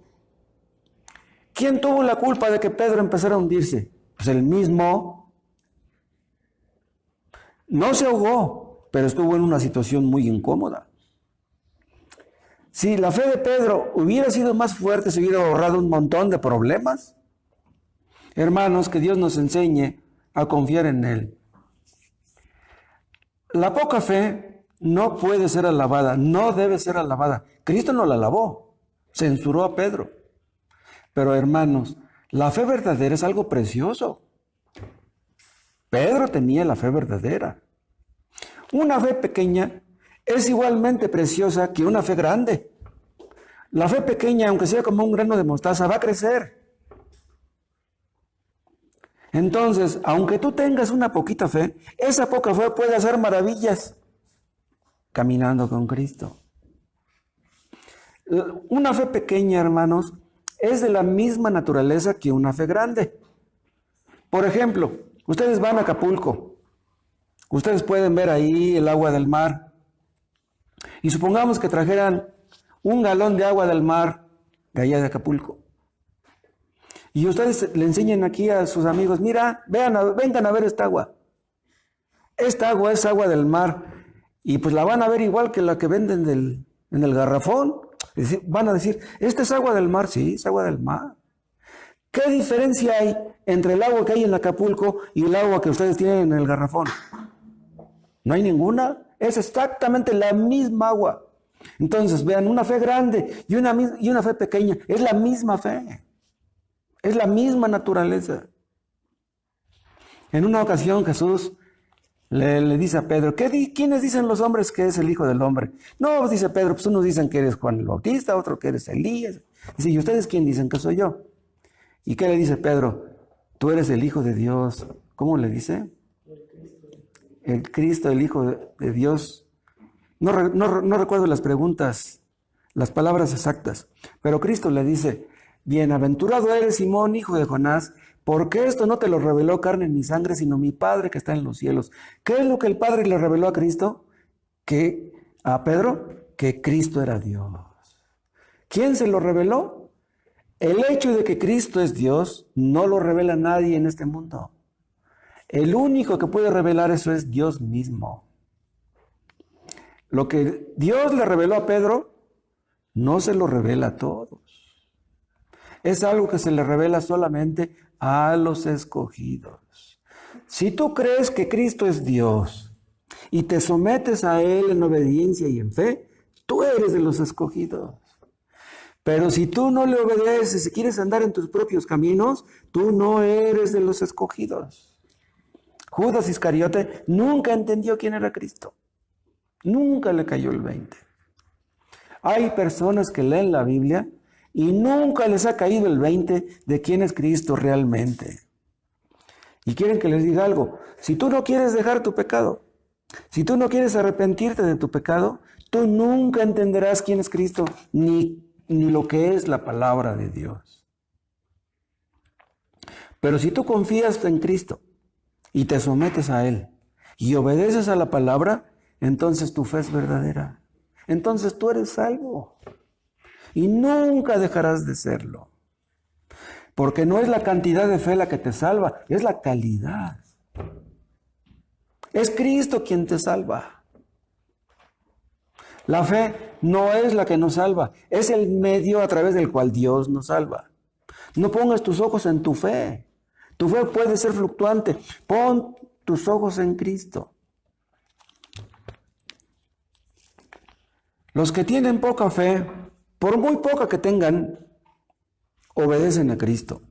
¿Quién tuvo la culpa de que Pedro empezara a hundirse? Pues él mismo. No se ahogó, pero estuvo en una situación muy incómoda. Si la fe de Pedro hubiera sido más fuerte, se hubiera ahorrado un montón de problemas. Hermanos, que Dios nos enseñe a confiar en Él. La poca fe no puede ser alabada, no debe ser alabada. Cristo no la alabó, censuró a Pedro. Pero hermanos, la fe verdadera es algo precioso. Pedro tenía la fe verdadera. Una fe pequeña es igualmente preciosa que una fe grande. La fe pequeña, aunque sea como un grano de mostaza, va a crecer. Entonces, aunque tú tengas una poquita fe, esa poca fe puede hacer maravillas caminando con Cristo. Una fe pequeña, hermanos, es de la misma naturaleza que una fe grande. Por ejemplo, ustedes van a Acapulco. Ustedes pueden ver ahí el agua del mar. Y supongamos que trajeran un galón de agua del mar de allá de Acapulco. Y ustedes le enseñan aquí a sus amigos, mira, vengan a ver esta agua. Esta agua es agua del mar. Y pues la van a ver igual que la que venden en el garrafón. Es decir, van a decir, ¿esta es agua del mar? Sí, es agua del mar. ¿Qué diferencia hay entre el agua que hay en Acapulco y el agua que ustedes tienen en el garrafón? No hay ninguna. Es exactamente la misma agua. Entonces, vean, una fe grande y una fe pequeña. Es la misma fe. Es la misma naturaleza. En una ocasión Jesús le dice a Pedro, ¿quiénes dicen los hombres que es el Hijo del Hombre? No, dice Pedro, pues unos dicen que eres Juan el Bautista, otro que eres Elías. Dice, ¿y ustedes quién dicen que soy yo? ¿Y qué le dice Pedro? Tú eres el Hijo de Dios. ¿Cómo le dice? El Cristo, el Hijo de Dios. No recuerdo las preguntas, las palabras exactas, pero Cristo le dice, bienaventurado eres Simón, hijo de Jonás, porque esto no te lo reveló carne ni sangre, sino mi Padre que está en los cielos. ¿Qué es lo que el Padre le reveló a Cristo? A Pedro, que Cristo era Dios. ¿Quién se lo reveló? El hecho de que Cristo es Dios no lo revela nadie en este mundo. El único que puede revelar eso es Dios mismo. Lo que Dios le reveló a Pedro, no se lo revela a todos. Es algo que se le revela solamente a los escogidos. Si tú crees que Cristo es Dios y te sometes a Él en obediencia y en fe, tú eres de los escogidos. Pero si tú no le obedeces y quieres andar en tus propios caminos, tú no eres de los escogidos. Judas Iscariote nunca entendió quién era Cristo. Nunca le cayó el 20. Hay personas que leen la Biblia y nunca les ha caído el 20 de quién es Cristo realmente. Y quieren que les diga algo. Si tú no quieres dejar tu pecado, si tú no quieres arrepentirte de tu pecado, tú nunca entenderás quién es Cristo, ni lo que es la palabra de Dios. Pero si tú confías en Cristo y te sometes a Él y obedeces a la palabra, entonces tu fe es verdadera. Entonces tú eres salvo. Y nunca dejarás de serlo. Porque no es la cantidad de fe la que te salva, es la calidad. Es Cristo quien te salva. La fe no es la que nos salva, es el medio a través del cual Dios nos salva. No pongas tus ojos en tu fe. Tu fe puede ser fluctuante. Pon tus ojos en Cristo. Los que tienen poca fe, por muy poca que tengan, obedecen a Cristo.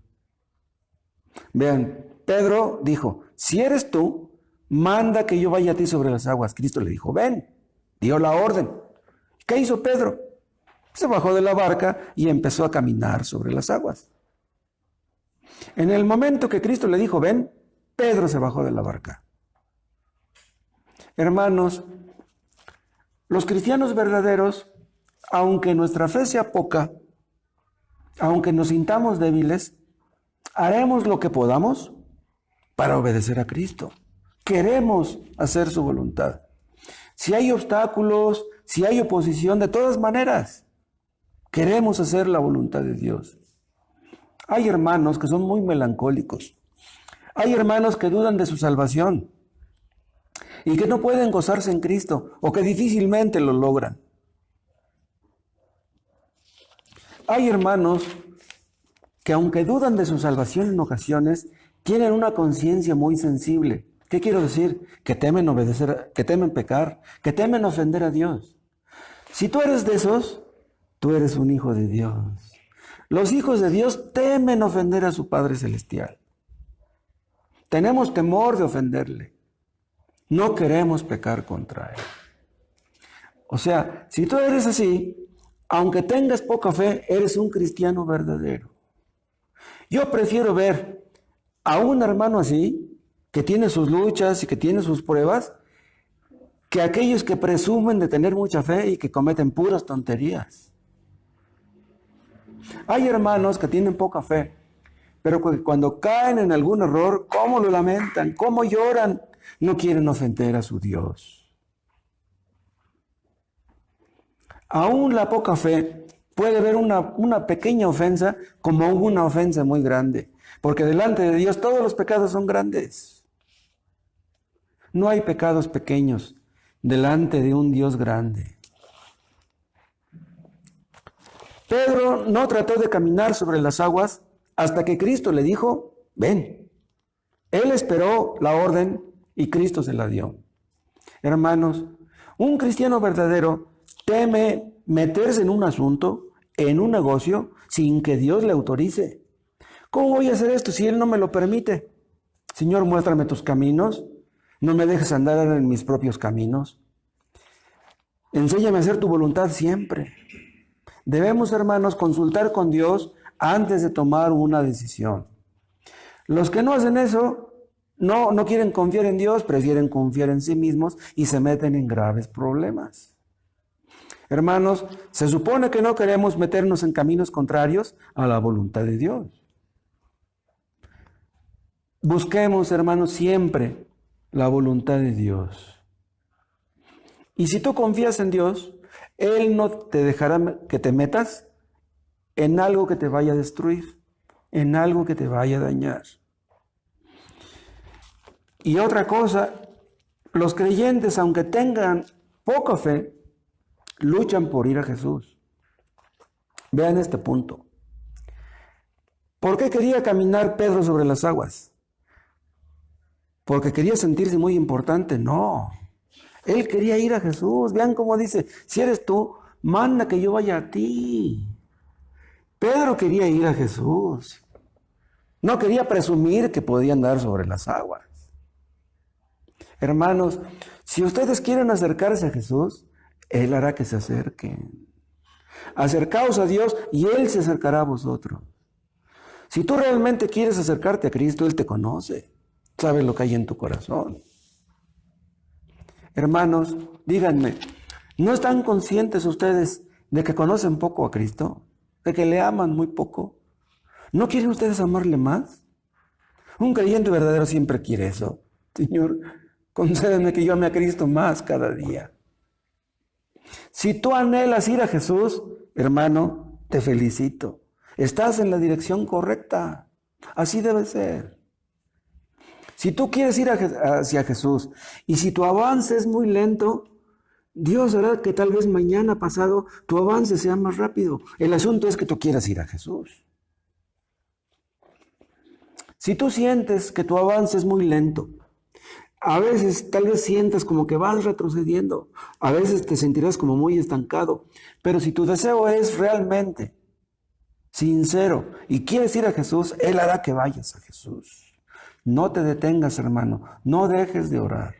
Vean, Pedro dijo, si eres tú, manda que yo vaya a ti sobre las aguas. Cristo le dijo, ven, dio la orden. ¿Qué hizo Pedro? Se bajó de la barca y empezó a caminar sobre las aguas. En el momento que Cristo le dijo, ven, Pedro se bajó de la barca. Hermanos, los cristianos verdaderos, aunque nuestra fe sea poca, aunque nos sintamos débiles, haremos lo que podamos para obedecer a Cristo. Queremos hacer su voluntad. Si hay obstáculos, si hay oposición, de todas maneras, queremos hacer la voluntad de Dios. Hay hermanos que son muy melancólicos. Hay hermanos que dudan de su salvación y que no pueden gozarse en Cristo o que difícilmente lo logran. Hay hermanos que aunque dudan de su salvación en ocasiones, tienen una conciencia muy sensible. ¿Qué quiero decir? Que temen obedecer, que temen pecar, que temen ofender a Dios. Si tú eres de esos, tú eres un hijo de Dios. Los hijos de Dios temen ofender a su Padre Celestial. Tenemos temor de ofenderle. No queremos pecar contra Él. O sea, si tú eres así, aunque tengas poca fe, eres un cristiano verdadero. Yo prefiero ver a un hermano así, que tiene sus luchas y que tiene sus pruebas, que aquellos que presumen de tener mucha fe y que cometen puras tonterías. Hay hermanos que tienen poca fe, pero cuando caen en algún error, ¿cómo lo lamentan? ¿Cómo lloran? No quieren ofender a su Dios. Aún la poca fe puede ver una pequeña ofensa como una ofensa muy grande, porque delante de Dios todos los pecados son grandes. No hay pecados pequeños delante de un Dios grande. Pedro no trató de caminar sobre las aguas hasta que Cristo le dijo, ven. Él esperó la orden y Cristo se la dio. Hermanos, un cristiano verdadero teme meterse en un asunto, en un negocio, sin que Dios le autorice. ¿Cómo voy a hacer esto si Él no me lo permite? Señor, muéstrame tus caminos. No me dejes andar en mis propios caminos. Enséñame a hacer tu voluntad siempre. Debemos, hermanos, consultar con Dios antes de tomar una decisión. Los que no hacen eso, no quieren confiar en Dios, prefieren confiar en sí mismos y se meten en graves problemas. Hermanos, se supone que no queremos meternos en caminos contrarios a la voluntad de Dios. Busquemos, hermanos, siempre la voluntad de Dios. Y si tú confías en Dios, Él no te dejará que te metas en algo que te vaya a destruir, en algo que te vaya a dañar. Y otra cosa, los creyentes, aunque tengan poca fe, luchan por ir a Jesús. Vean este punto. ¿Por qué quería caminar Pedro sobre las aguas? ¿Porque quería sentirse muy importante? No. Él quería ir a Jesús. Vean cómo dice, si eres tú, manda que yo vaya a ti. Pedro quería ir a Jesús. No quería presumir que podía andar sobre las aguas. Hermanos, si ustedes quieren acercarse a Jesús, Él hará que se acerquen. Acercaos a Dios y Él se acercará a vosotros. Si tú realmente quieres acercarte a Cristo, Él te conoce. Sabe lo que hay en tu corazón. Hermanos, díganme, ¿no están conscientes ustedes de que conocen poco a Cristo? ¿De que le aman muy poco? ¿No quieren ustedes amarle más? Un creyente verdadero siempre quiere eso. Señor, concédeme que yo ame a Cristo más cada día. Si tú anhelas ir a Jesús, hermano, te felicito. Estás en la dirección correcta. Así debe ser. Si tú quieres ir hacia Jesús y si tu avance es muy lento, Dios hará que tal vez mañana pasado tu avance sea más rápido. El asunto es que tú quieras ir a Jesús. Si tú sientes que tu avance es muy lento, a veces tal vez sientas como que vas retrocediendo, a veces te sentirás como muy estancado, pero si tu deseo es realmente sincero y quieres ir a Jesús, Él hará que vayas a Jesús. No te detengas, hermano, no dejes de orar.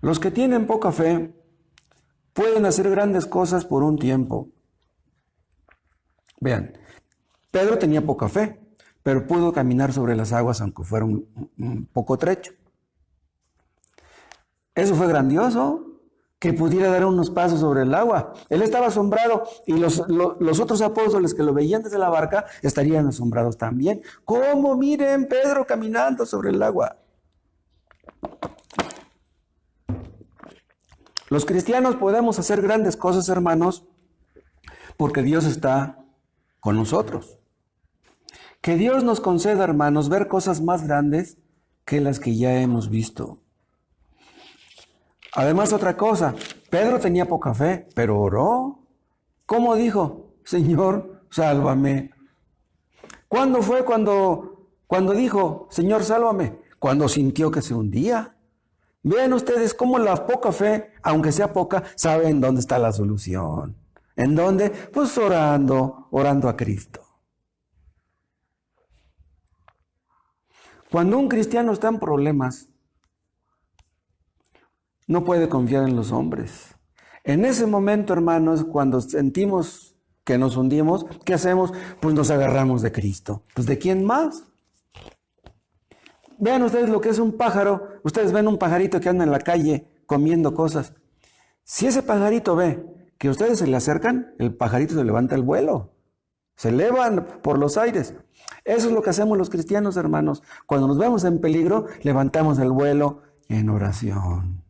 Los que tienen poca fe pueden hacer grandes cosas por un tiempo. Vean, Pedro tenía poca fe, pero pudo caminar sobre las aguas aunque fuera un poco trecho. Eso fue grandioso, que pudiera dar unos pasos sobre el agua. Él estaba asombrado y los otros apóstoles que lo veían desde la barca estarían asombrados también. ¿Cómo? Miren, Pedro caminando sobre el agua. Los cristianos podemos hacer grandes cosas, hermanos, porque Dios está con nosotros. Que Dios nos conceda, hermanos, ver cosas más grandes que las que ya hemos visto. Además, otra cosa, Pedro tenía poca fe, pero oró. ¿Cómo dijo? Señor, sálvame. ¿Cuándo fue cuando dijo, Señor, sálvame? Cuando sintió que se hundía. Vean ustedes cómo la poca fe, aunque sea poca, sabe en dónde está la solución. ¿En dónde? Pues orando a Cristo. Cuando un cristiano está en problemas, no puede confiar en los hombres. En ese momento, hermanos, cuando sentimos que nos hundimos, ¿qué hacemos? Pues nos agarramos de Cristo. ¿Pues de quién más? Vean ustedes lo que es un pájaro. Ustedes ven un pajarito que anda en la calle comiendo cosas. Si ese pajarito ve que a ustedes se le acercan, el pajarito se levanta el vuelo. Se elevan por los aires. Eso es lo que hacemos los cristianos, hermanos. Cuando nos vemos en peligro, levantamos el vuelo en oración.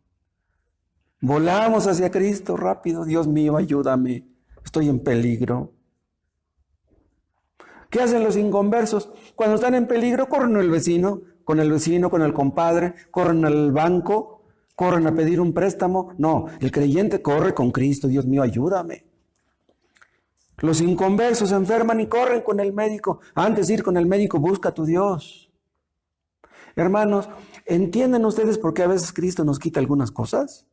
Volamos hacia Cristo rápido. Dios mío, ayúdame. Estoy en peligro. ¿Qué hacen los inconversos? Cuando están en peligro, corren al vecino, con el compadre, corren al banco, corren a pedir un préstamo. No, el creyente corre con Cristo. Dios mío, ayúdame. Los inconversos se enferman y corren con el médico. Antes de ir con el médico, busca a tu Dios. Hermanos, ¿entienden ustedes por qué a veces Cristo nos quita algunas cosas?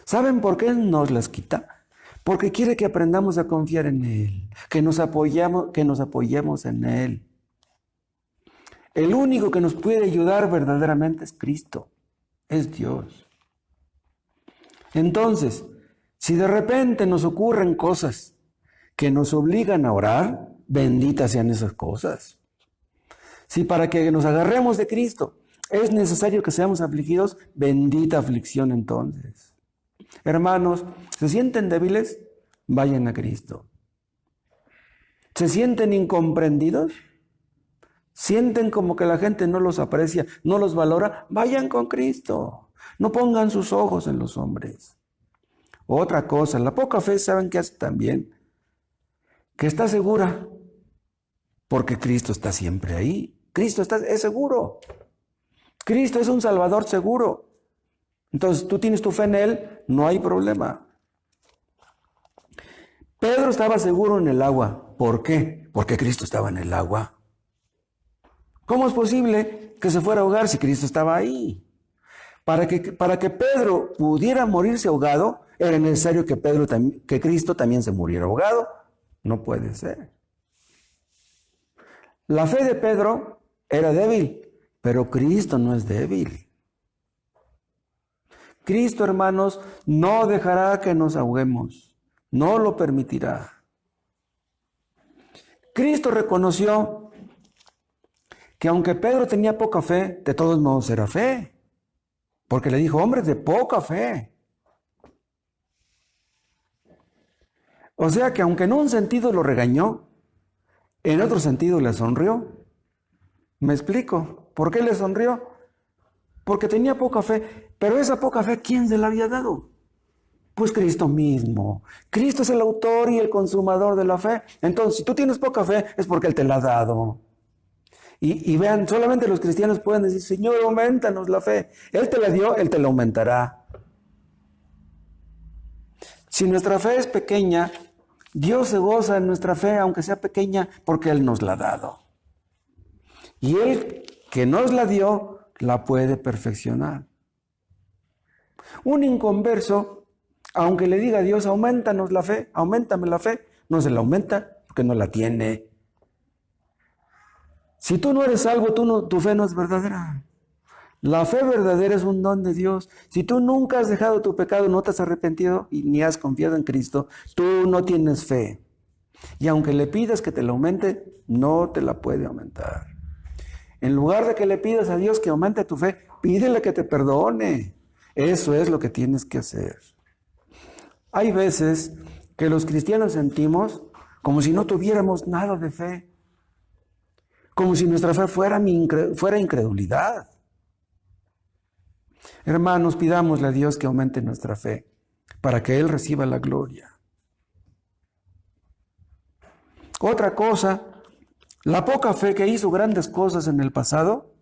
¿Saben por qué nos las quita? Porque quiere que aprendamos a confiar en Él, que nos apoyemos en Él. El único que nos puede ayudar verdaderamente es Cristo, es Dios. Entonces, si de repente nos ocurren cosas que nos obligan a orar, benditas sean esas cosas. Si para que nos agarremos de Cristo es necesario que seamos afligidos, bendita aflicción entonces. Hermanos, ¿se sienten débiles? Vayan a Cristo. ¿Se sienten incomprendidos? ¿Sienten como que la gente no los aprecia, no los valora? Vayan con Cristo. No pongan sus ojos en los hombres. Otra cosa, la poca fe, ¿saben qué hace también? Que está segura, porque Cristo está siempre ahí. Cristo es seguro. Cristo es un Salvador seguro. Entonces, tú tienes tu fe en Él, no hay problema. Pedro estaba seguro en el agua. ¿Por qué? Porque Cristo estaba en el agua. ¿Cómo es posible que se fuera a ahogar si Cristo estaba ahí? Para que Pedro pudiera morirse ahogado, era necesario que Cristo también se muriera ahogado. No puede ser. La fe de Pedro era débil, pero Cristo no es débil. Cristo, hermanos, no dejará que nos ahoguemos. No lo permitirá. Cristo reconoció que aunque Pedro tenía poca fe, de todos modos era fe. Porque le dijo, hombres de poca fe. O sea que aunque en un sentido lo regañó, en otro sentido le sonrió. ¿Me explico? ¿Por qué le sonrió? Porque tenía poca fe. Pero esa poca fe, ¿quién se la había dado? Pues Cristo mismo. Cristo es el autor y el consumador de la fe. Entonces, si tú tienes poca fe, es porque Él te la ha dado. Y vean, solamente los cristianos pueden decir, Señor, aumentanos la fe. Él te la dio, Él te la aumentará. Si nuestra fe es pequeña, Dios se goza en nuestra fe, aunque sea pequeña, porque Él nos la ha dado. Y Él que nos la dio, la puede perfeccionar. Un inconverso, aunque le diga a Dios, aumentanos la fe, aumentame la fe, no se la aumenta porque no la tiene. Si tú no eres salvo, tu fe no es verdadera. La fe verdadera es un don de Dios. Si tú nunca has dejado tu pecado, no te has arrepentido y ni has confiado en Cristo, tú no tienes fe. Y aunque le pidas que te la aumente, no te la puede aumentar. En lugar de que le pidas a Dios que aumente tu fe, pídele que te perdone. Eso es lo que tienes que hacer. Hay veces que los cristianos sentimos como si no tuviéramos nada de fe. Como si nuestra fe fuera incredulidad. Hermanos, pidámosle a Dios que aumente nuestra fe para que Él reciba la gloria. Otra cosa, la poca fe que hizo grandes cosas en el pasado,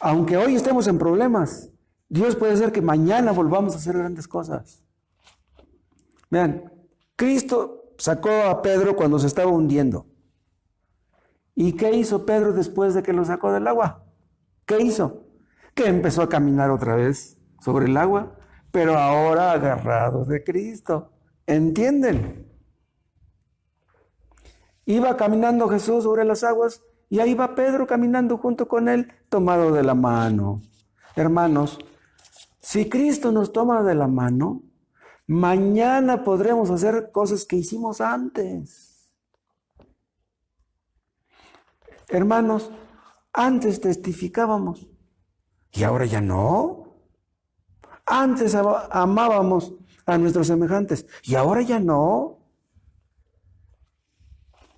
aunque hoy estemos en problemas, Dios puede hacer que mañana volvamos a hacer grandes cosas. Vean, Cristo sacó a Pedro cuando se estaba hundiendo. ¿Y qué hizo Pedro después de que lo sacó del agua? ¿Qué hizo? Que empezó a caminar otra vez sobre el agua, pero ahora agarrado de Cristo. ¿Entienden? Iba caminando Jesús sobre las aguas y ahí va Pedro caminando junto con él, tomado de la mano. Hermanos, si Cristo nos toma de la mano, mañana podremos hacer cosas que hicimos antes. Hermanos, antes testificábamos y ahora ya no. Antes amábamos, a nuestros semejantes. Y ahora ya no.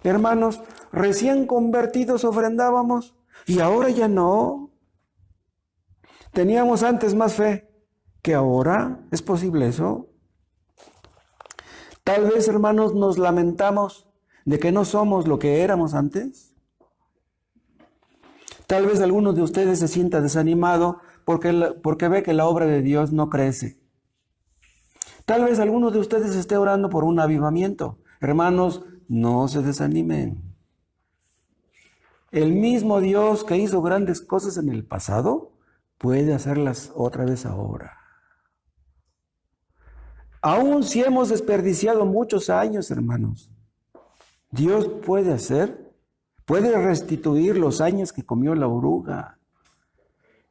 Hermanos, recién convertidos ofrendábamos y ahora ya no. Teníamos antes más fe que ahora. ¿Es posible eso? Tal vez, hermanos, nos lamentamos de que no somos lo que éramos antes. Tal vez alguno de ustedes se sienta desanimado porque ve que la obra de Dios no crece. Tal vez alguno de ustedes esté orando por un avivamiento. Hermanos, no se desanimen. El mismo Dios que hizo grandes cosas en el pasado puede hacerlas otra vez ahora. Aún si hemos desperdiciado muchos años, hermanos, Dios puede restituir los años que comió la oruga.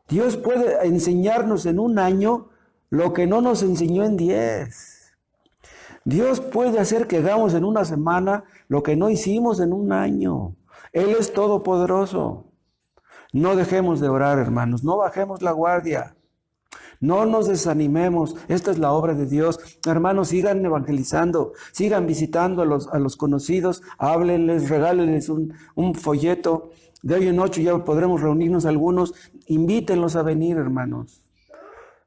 Dios puede enseñarnos en un año lo que no nos enseñó en 10. Dios puede hacer que hagamos en una semana lo que no hicimos en un año. Él es todopoderoso. No dejemos de orar, hermanos, no bajemos la guardia. No nos desanimemos, esta es la obra de Dios. Hermanos, sigan evangelizando, sigan visitando a los conocidos, háblenles, regálenles un folleto. De hoy en noche ya podremos reunirnos algunos, invítenlos a venir, hermanos.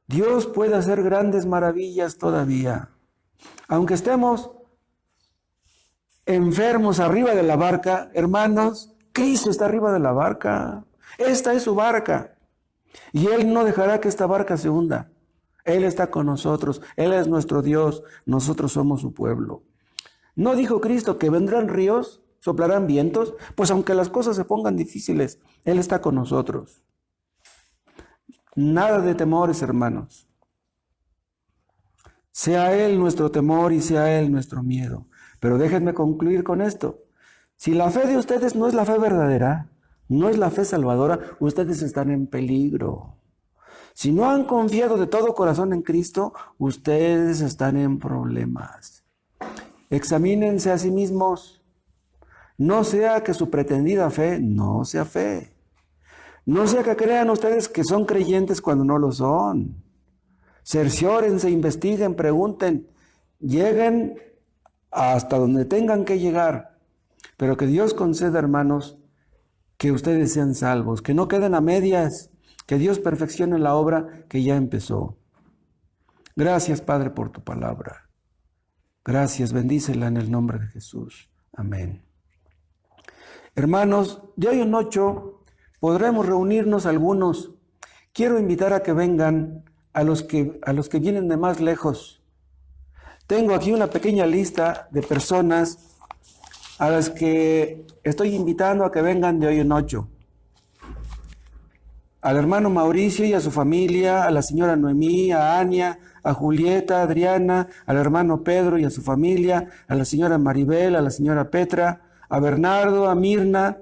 Dios puede hacer grandes maravillas todavía. Aunque estemos enfermos arriba de la barca, hermanos, Cristo está arriba de la barca. Esta es su barca. Y Él no dejará que esta barca se hunda. Él está con nosotros. Él es nuestro Dios. Nosotros somos su pueblo. ¿No dijo Cristo que vendrán ríos, soplarán vientos? Pues aunque las cosas se pongan difíciles, Él está con nosotros. Nada de temores, hermanos. Sea Él nuestro temor y sea Él nuestro miedo. Pero déjenme concluir con esto. Si la fe de ustedes no es la fe verdadera, no es la fe salvadora, ustedes están en peligro. Si no han confiado de todo corazón en Cristo, ustedes están en problemas. Examínense a sí mismos. No sea que su pretendida fe no sea fe. No sea que crean ustedes que son creyentes cuando no lo son. Cerciórense, investiguen, pregunten, lleguen hasta donde tengan que llegar. Pero que Dios conceda, hermanos, que ustedes sean salvos, que no queden a medias, que Dios perfeccione la obra que ya empezó. Gracias, Padre, por tu palabra. Gracias, bendícela en el nombre de Jesús. Amén. Hermanos, de hoy en 8 podremos reunirnos algunos. Quiero invitar a que vengan a los que vienen de más lejos. Tengo aquí una pequeña lista de personas a las que estoy invitando a que vengan de hoy en 8. Al hermano Mauricio y a su familia, a la señora Noemí, a Ania, a Julieta, a Adriana, al hermano Pedro y a su familia, a la señora Maribel, a la señora Petra, a Bernardo, a Mirna,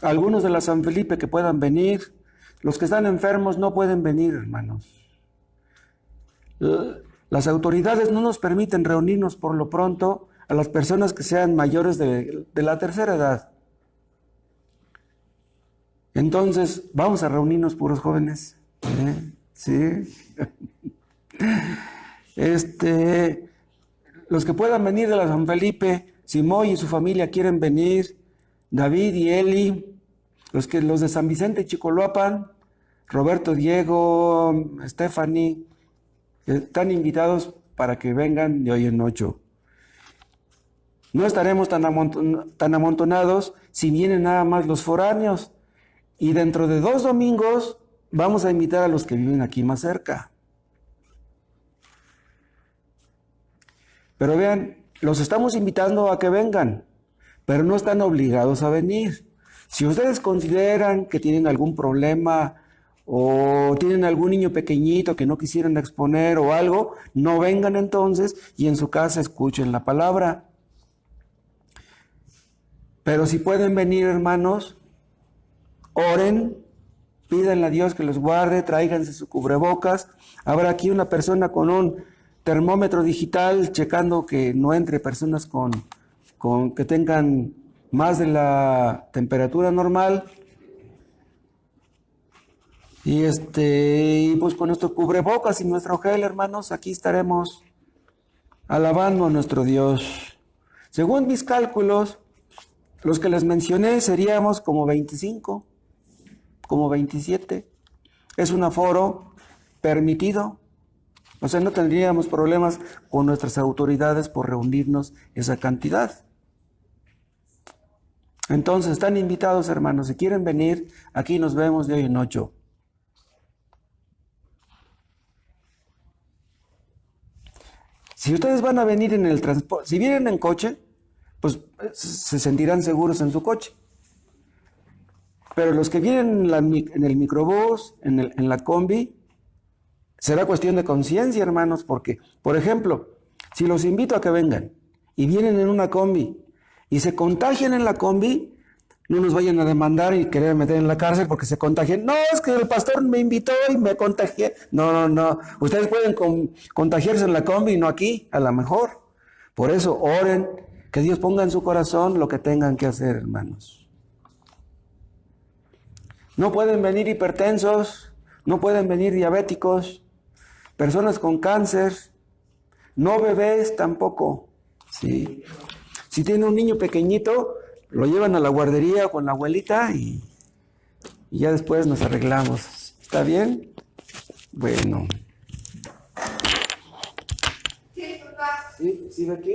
a algunos de la San Felipe que puedan venir. Los que están enfermos no pueden venir, hermanos. Las autoridades no nos permiten reunirnos por lo pronto a las personas que sean mayores de la tercera edad. Entonces, vamos a reunirnos puros jóvenes. ¿Sí? Los que puedan venir de la San Felipe, Simoy y su familia quieren venir, David y Eli, los de San Vicente y Chicoloapan, Roberto, Diego, Stephanie, están invitados para que vengan de hoy en 8. No estaremos tan amontonados si vienen nada más los foráneos. Y dentro de 2 domingos vamos a invitar a los que viven aquí más cerca. Pero vean, los estamos invitando a que vengan, pero no están obligados a venir. Si ustedes consideran que tienen algún problema o tienen algún niño pequeñito que no quisieran exponer o algo, no vengan entonces y en su casa escuchen la palabra. Pero si pueden venir, hermanos, oren, pídanle a Dios que los guarde, tráiganse su cubrebocas. Habrá aquí una persona con un termómetro digital checando que no entre personas con que tengan más de la temperatura normal. Y pues con nuestro cubrebocas y nuestro gel, hermanos, aquí estaremos alabando a nuestro Dios. Según mis cálculos, los que les mencioné seríamos como 25, como 27. Es un aforo permitido. O sea, no tendríamos problemas con nuestras autoridades por reunirnos esa cantidad. Entonces, están invitados, hermanos. Si quieren venir, aquí nos vemos de hoy en 8. Si ustedes van a venir en el transporte, si vienen en coche, pues se sentirán seguros en su coche. Pero los que vienen en el microbús, en la combi, será cuestión de conciencia, hermanos, porque, por ejemplo, si los invito a que vengan y vienen en una combi y se contagian en la combi, no nos vayan a demandar y querer meter en la cárcel porque se contagien. No, es que el pastor me invitó y me contagié. No. Ustedes pueden contagiarse en la combi y no aquí, a lo mejor. Por eso, oren, que Dios ponga en su corazón lo que tengan que hacer, hermanos. No pueden venir hipertensos, no pueden venir diabéticos, personas con cáncer, no bebés tampoco. ¿Sí? Si tiene un niño pequeñito, lo llevan a la guardería con la abuelita y ya después nos arreglamos. ¿Está bien? Bueno. Sí, papá. Sí, ¿sigue aquí?